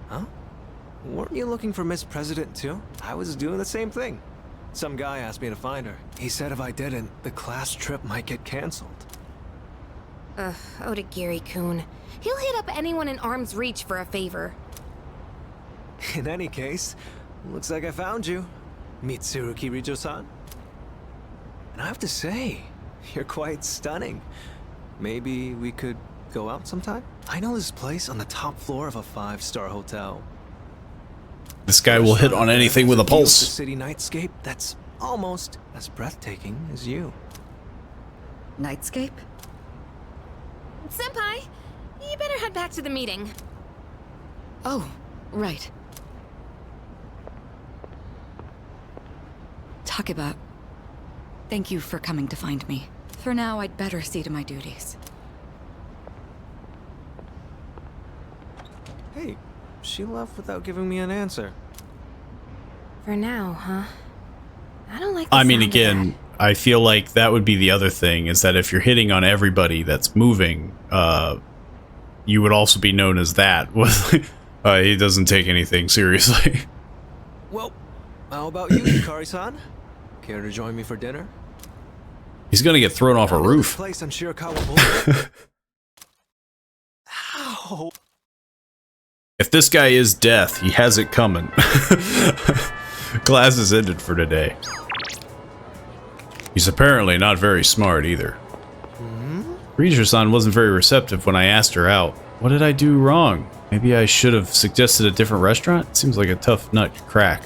[SPEAKER 9] Huh? Weren't you looking for Miss President too? I was doing the same thing. Some guy asked me to find her. He said if I didn't, the class trip might get canceled.
[SPEAKER 16] Ugh, Odagiri-kun. He'll hit up anyone in arm's reach for a favor.
[SPEAKER 9] In any case, looks like I found you, Mitsuru Kirijo-san. And I have to say, you're quite stunning. Maybe we could go out sometime? I know this place on the top floor of a 5-star hotel.
[SPEAKER 1] This guy will hit on anything with a
[SPEAKER 9] The
[SPEAKER 1] pulse.
[SPEAKER 9] city nightscape that's almost as breathtaking as you.
[SPEAKER 13] Nightscape?
[SPEAKER 16] Senpai, you better head back to the meeting.
[SPEAKER 13] Oh, right. Takeba, thank you for coming to find me. For now, I'd better see to my duties.
[SPEAKER 9] Hey, she left without giving me an answer.
[SPEAKER 16] For now, huh? I don't like
[SPEAKER 1] I mean,
[SPEAKER 16] sound of
[SPEAKER 1] again, I feel like that would be the other thing, is that if you're hitting on everybody that's moving, you would also be known as that. He doesn't take anything seriously.
[SPEAKER 9] Well, how about you, Hikari-san? Care to join me for dinner?
[SPEAKER 1] He's gonna get thrown off a roof.
[SPEAKER 9] Place on Shirakawa Boulevard. Ow!
[SPEAKER 1] If this guy is death, he has it coming. Class is ended for today. He's apparently not very smart either. Rija-san wasn't very receptive when I asked her out. What did I do wrong? Maybe I should have suggested a different restaurant? Seems like a tough nut to crack.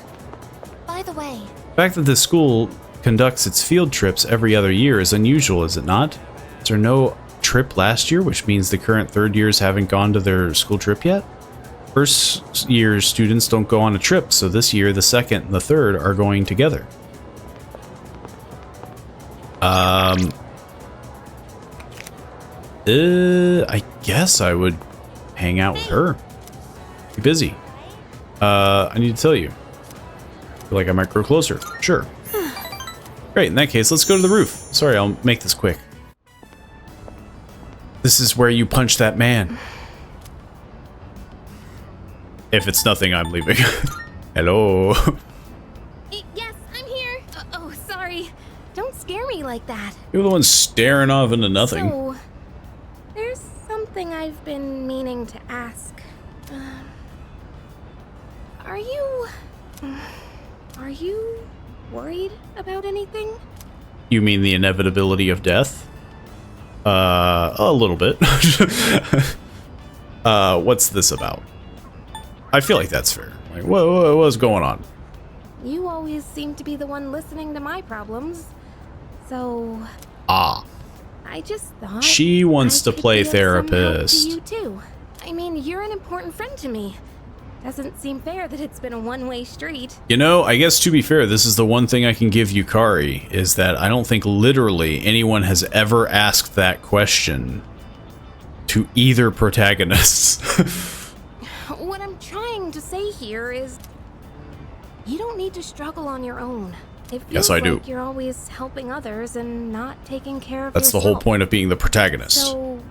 [SPEAKER 2] By the way,
[SPEAKER 1] The fact that the school conducts its field trips every other year is unusual, is it not? Is there no trip last year, which means the current third years haven't gone to their school trip yet? First year students don't go on a trip, so this year the second and the third are going together. I guess I would hang out with her. Be busy. I need to tell you. I feel like I might grow closer. Sure. Great, in that case, let's go to the roof. Sorry, I'll make this quick. This is where you punch that man. If it's nothing, I'm leaving. Hello.
[SPEAKER 16] Yes, I'm here. Oh, sorry. Don't scare me like that.
[SPEAKER 1] You're the one staring off into nothing.
[SPEAKER 16] So, there's something I've been meaning to ask. Are you worried about anything?
[SPEAKER 1] You mean the inevitability of death? A little bit. What's this about? I feel like that's fair. Like, what's going on?
[SPEAKER 16] You always seem to be the one listening to my problems. So,
[SPEAKER 1] Ah.
[SPEAKER 16] I just thought
[SPEAKER 1] She wants to
[SPEAKER 16] I could
[SPEAKER 1] play
[SPEAKER 16] be of some help
[SPEAKER 1] therapist.
[SPEAKER 16] to you too. I mean, you're an important friend to me. Doesn't seem fair that it's been a one-way street.
[SPEAKER 1] You know, I guess to be fair, this is the one thing I can give Yukari, is that I don't think literally anyone has ever asked that question to either protagonist.
[SPEAKER 16] What I'm trying to say here is, you don't need to struggle on your own. It feels
[SPEAKER 1] Yes, I do.
[SPEAKER 16] like you're always helping others and not taking care of
[SPEAKER 1] That's the
[SPEAKER 16] yourself.
[SPEAKER 1] whole point of being the protagonist.
[SPEAKER 16] So,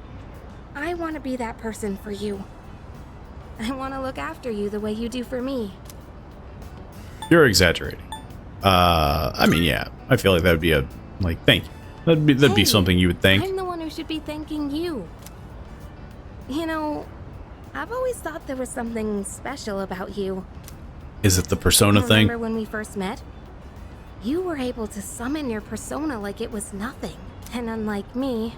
[SPEAKER 16] I want to be that person for you. I want to look after you the way you do for me.
[SPEAKER 1] You're exaggerating. I mean, yeah, I feel like that would be a, like, thank you. That'd be something you would think.
[SPEAKER 16] I'm the one who should be thanking you. You know, I've always thought there was something special about you.
[SPEAKER 1] Is it the persona thing?
[SPEAKER 16] Remember when we first met? You were able to summon your persona like it was nothing. And unlike me,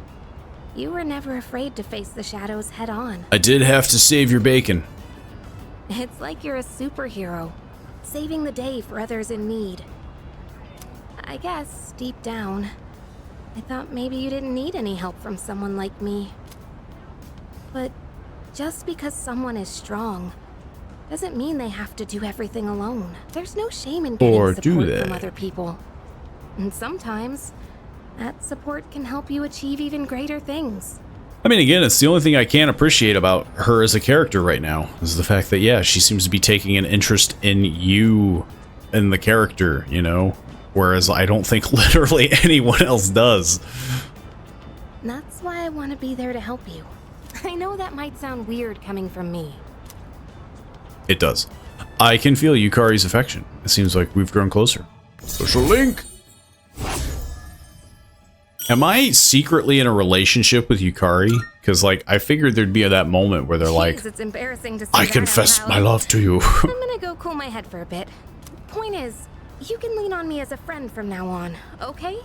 [SPEAKER 16] you were never afraid to face the shadows head on.
[SPEAKER 1] I did have to save your bacon.
[SPEAKER 16] It's like you're a superhero, saving the day for others in need. I guess, deep down, I thought maybe you didn't need any help from someone like me. But just because someone is strong doesn't mean they have to do everything alone. There's no shame in getting
[SPEAKER 1] Or do
[SPEAKER 16] support
[SPEAKER 1] they?
[SPEAKER 16] from other people. And sometimes, that support can help you achieve even greater things.
[SPEAKER 1] I mean, again, it's the only thing I can't appreciate about her as a character right now, is the fact that, yeah, she seems to be taking an interest in you and the character, you know? Whereas I don't think literally anyone else does.
[SPEAKER 16] That's why I want to be there to help you. I know that might sound weird coming from me.
[SPEAKER 1] It does. I can feel Yukari's affection. It seems like we've grown closer. Social link! Am I secretly in a relationship with Yukari? Because, like, I figured there'd be that moment where they're like,
[SPEAKER 16] It's embarrassing to say
[SPEAKER 1] I
[SPEAKER 16] that
[SPEAKER 1] confess
[SPEAKER 16] out
[SPEAKER 1] my
[SPEAKER 16] loud.
[SPEAKER 1] love to you.
[SPEAKER 16] I'm gonna go cool my head for a bit. Point is, you can lean on me as a friend from now on, okay?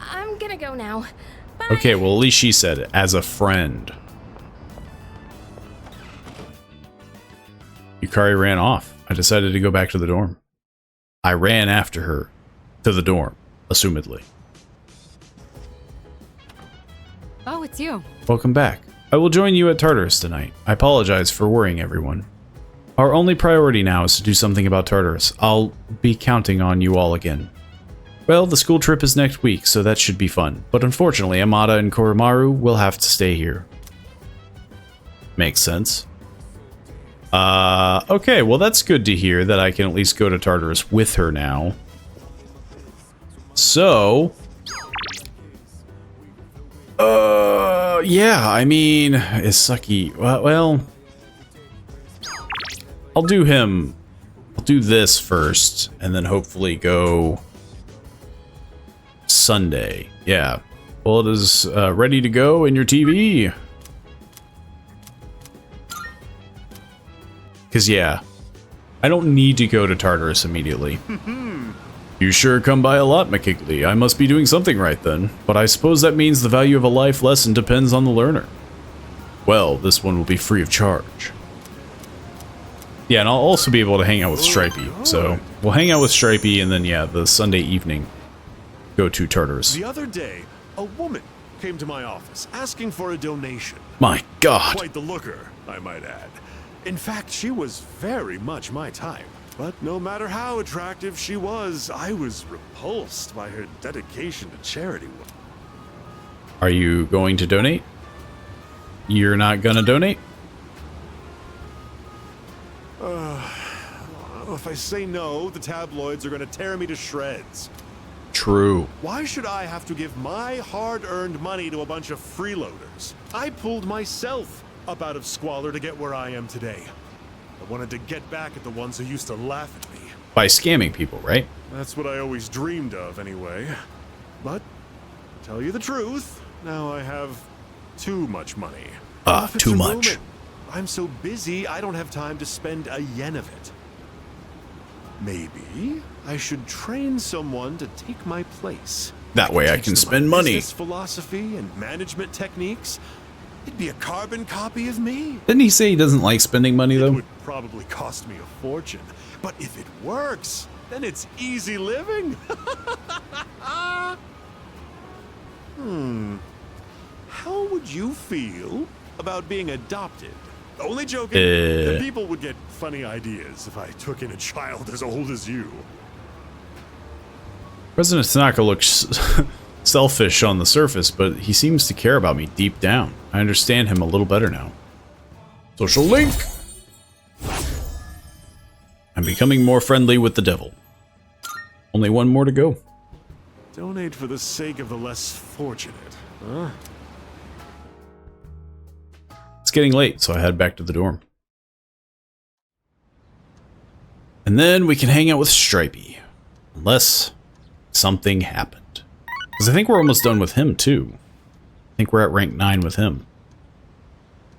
[SPEAKER 16] I'm gonna go now. Bye.
[SPEAKER 1] Okay, well, at least she said it, as a friend. Yukari ran off. I decided to go back to the dorm. I ran after her to the dorm, assumedly.
[SPEAKER 11] Oh, it's you.
[SPEAKER 1] Welcome back. I will join you at Tartarus tonight. I apologize for worrying everyone. Our only priority now is to do something about Tartarus. I'll be counting on you all again. Well, the school trip is next week, so that should be fun. But unfortunately, Amada and Koromaru will have to stay here. Makes sense. Okay, well that's good to hear that I can at least go to Tartarus with her now. So... yeah, I mean, Isaki, well... I'll do him. I'll do this first, and then hopefully go Sunday. Yeah. Well, it is ready to go in your TV. Because, yeah, I don't need to go to Tartarus immediately. You sure come by a lot, McKigley. I must be doing something right then. But I suppose that means the value of a life lesson depends on the learner. Well, this one will be free of charge. Yeah, and I'll also be able to hang out with Stripey. So, we'll hang out with Stripey, and then, yeah, the Sunday evening, go to Tartarus.
[SPEAKER 7] The other day, a woman came to my office asking for a donation.
[SPEAKER 1] My God.
[SPEAKER 7] Quite the looker, I might add. In fact, she was very much my type. But no matter how attractive she was, I was repulsed by her dedication to charity work.
[SPEAKER 1] Are you going to donate? You're not gonna donate?
[SPEAKER 7] If I say no, the tabloids are gonna tear me to shreds.
[SPEAKER 1] True.
[SPEAKER 7] Why should I have to give my hard-earned money to a bunch of freeloaders? I pulled myself up out of squalor to get where I am today. I wanted to get back at the ones who used to laugh at me.
[SPEAKER 1] By scamming people, right?
[SPEAKER 7] That's what I always dreamed of, anyway. But, to tell you the truth, now I have too much money.
[SPEAKER 1] Too much.
[SPEAKER 7] Moment. I'm so busy, I don't have time to spend a yen of it. Maybe I should train someone to take my place.
[SPEAKER 1] That way I can spend money.
[SPEAKER 7] Business philosophy and management techniques. It'd be a carbon copy of me.
[SPEAKER 1] Didn't he say he doesn't like spending money, though?
[SPEAKER 7] It would probably cost me a fortune. But if it works, then it's easy living. How would you feel about being adopted? Only joking. The people would get funny ideas if I took in a child as old as you.
[SPEAKER 1] President Tanaka looks selfish on the surface, but he seems to care about me deep down. I understand him a little better now. Social link! I'm becoming more friendly with the devil. Only one more to go.
[SPEAKER 7] Donate for the sake of the less fortunate, huh?
[SPEAKER 1] It's getting late, so I head back to the dorm. And then we can hang out with Stripey. Unless something happened. Because I think we're almost done with him, too. I think we're at rank 9 with him.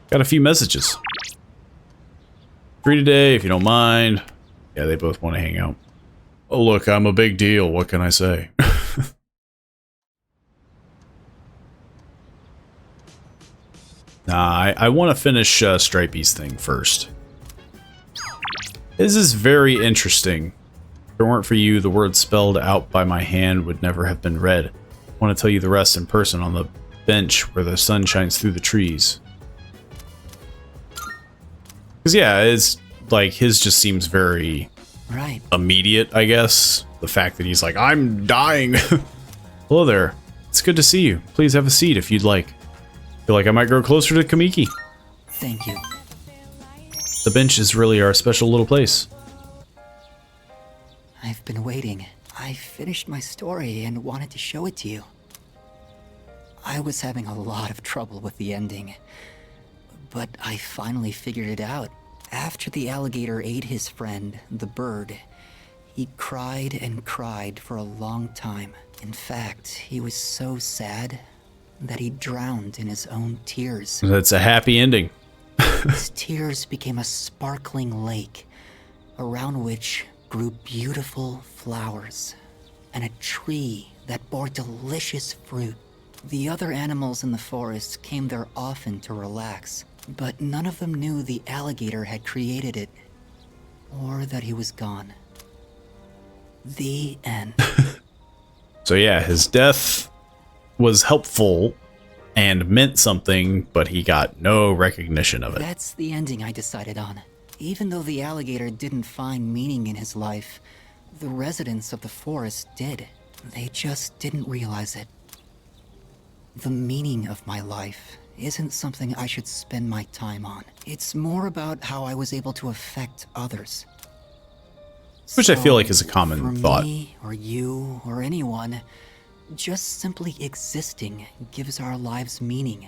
[SPEAKER 1] Got a few messages. Free today, if you don't mind. Yeah, they both want to hang out. Oh, look, I'm a big deal. What can I say? Nah, I want to finish Stripey's thing first. This is very interesting. If it weren't for you, the words spelled out by my hand would never have been read. I want to tell you the rest in person on the bench where the sun shines through the trees. Because, yeah, it's like his just seems very immediate, I guess. The fact that he's like, I'm dying. Hello there. It's good to see you. Please have a seat if you'd like. Feel like I might grow closer to Kamiki.
[SPEAKER 17] Thank you.
[SPEAKER 1] The bench is really our special little place.
[SPEAKER 17] I've been waiting. I finished my story and wanted to show it to you. I was having a lot of trouble with the ending, but I finally figured it out. After the alligator ate his friend, the bird, he cried and cried for a long time. In fact, he was so sad that he drowned in his own tears.
[SPEAKER 1] That's a happy ending.
[SPEAKER 17] His tears became a sparkling lake, around which grew beautiful flowers, and a tree that bore delicious fruit. The other animals in the forest came there often to relax, but none of them knew the alligator had created it, or that he was gone. The end.
[SPEAKER 1] So yeah, his death was helpful and meant something, but he got no recognition of it.
[SPEAKER 17] That's the ending I decided on. Even though the alligator didn't find meaning in his life, the residents of the forest did. They just didn't realize it. The meaning of my life isn't something I should spend my time on. It's more about how I was able to affect others.
[SPEAKER 1] Which I feel like is a common thought.
[SPEAKER 17] For me, or you, or anyone, just simply existing gives our lives meaning.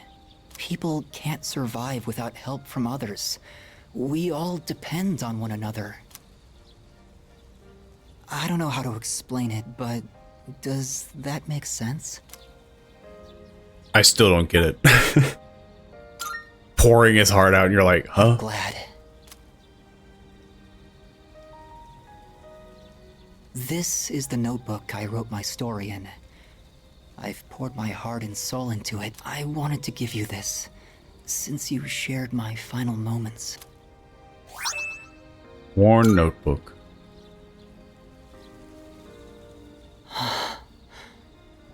[SPEAKER 17] People can't survive without help from others. We all depend on one another. I don't know how to explain it, but does that make sense?
[SPEAKER 1] I still don't get it. Pouring his heart out and you're like, huh?
[SPEAKER 17] I'm glad. This is the notebook I wrote my story in. I've poured my heart and soul into it. I wanted to give you this, since you shared my final moments.
[SPEAKER 1] Worn notebook.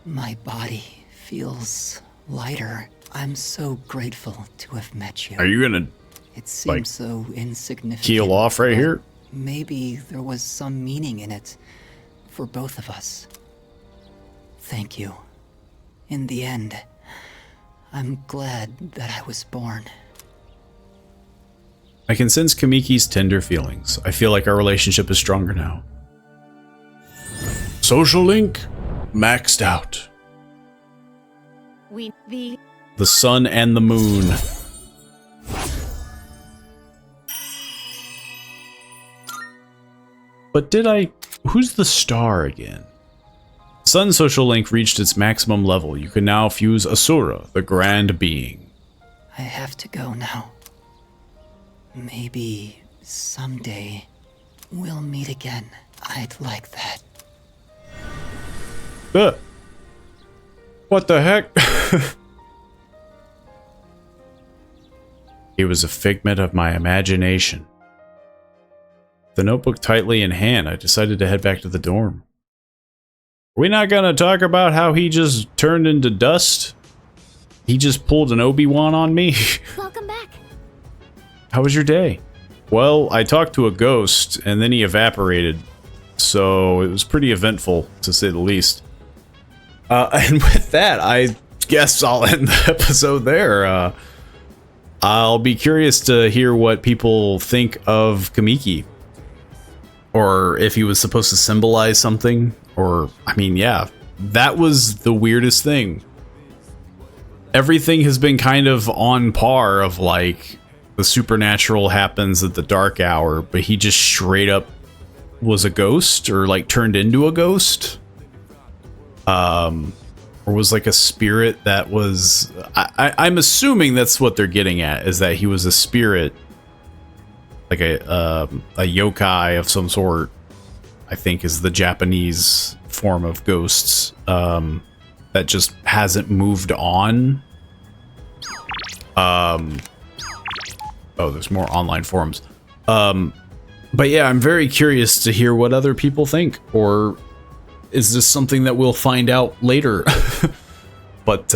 [SPEAKER 17] My body feels lighter. I'm so grateful to have met you.
[SPEAKER 1] Are you gonna,
[SPEAKER 17] it seems so insignificant,
[SPEAKER 1] keel off right here?
[SPEAKER 17] Maybe there was some meaning in it for both of us. Thank you. In the end, I'm glad that I was born.
[SPEAKER 1] I can sense Kamiki's tender feelings. I feel like our relationship is stronger now. Social link maxed out. The sun and the moon. But who's the star again? Sun social link reached its maximum level. You can now fuse Asura, the grand being.
[SPEAKER 17] I have to go now. Maybe someday we'll meet again. I'd like that.
[SPEAKER 1] What the heck? It was a figment of my imagination. The notebook tightly in hand, I decided to head back to the dorm. Are we not gonna talk about how he just turned into dust? He just pulled an Obi-Wan on me?
[SPEAKER 2] Welcome back.
[SPEAKER 1] How was your day? Well, I talked to a ghost, and then he evaporated. So it was pretty eventful, to say the least. And with that, I guess I'll end the episode there. I'll be curious to hear what people think of Kamiki. Or if he was supposed to symbolize something. Or, I mean, yeah, that was the weirdest thing. Everything has been kind of on par of, like, the supernatural happens at the dark hour, but he just straight up was a ghost, or, like, turned into a ghost. Or was, like, a spirit that was... I'm assuming that's what they're getting at, is that he was a spirit, like a yokai of some sort, I think is the Japanese form of ghosts, that just hasn't moved on. Oh, there's more online forums. But yeah, I'm very curious to hear what other people think, or is this something that we'll find out later? But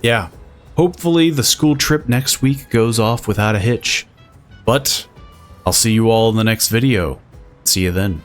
[SPEAKER 1] yeah, hopefully the school trip next week goes off without a hitch. But I'll see you all in the next video. See you then.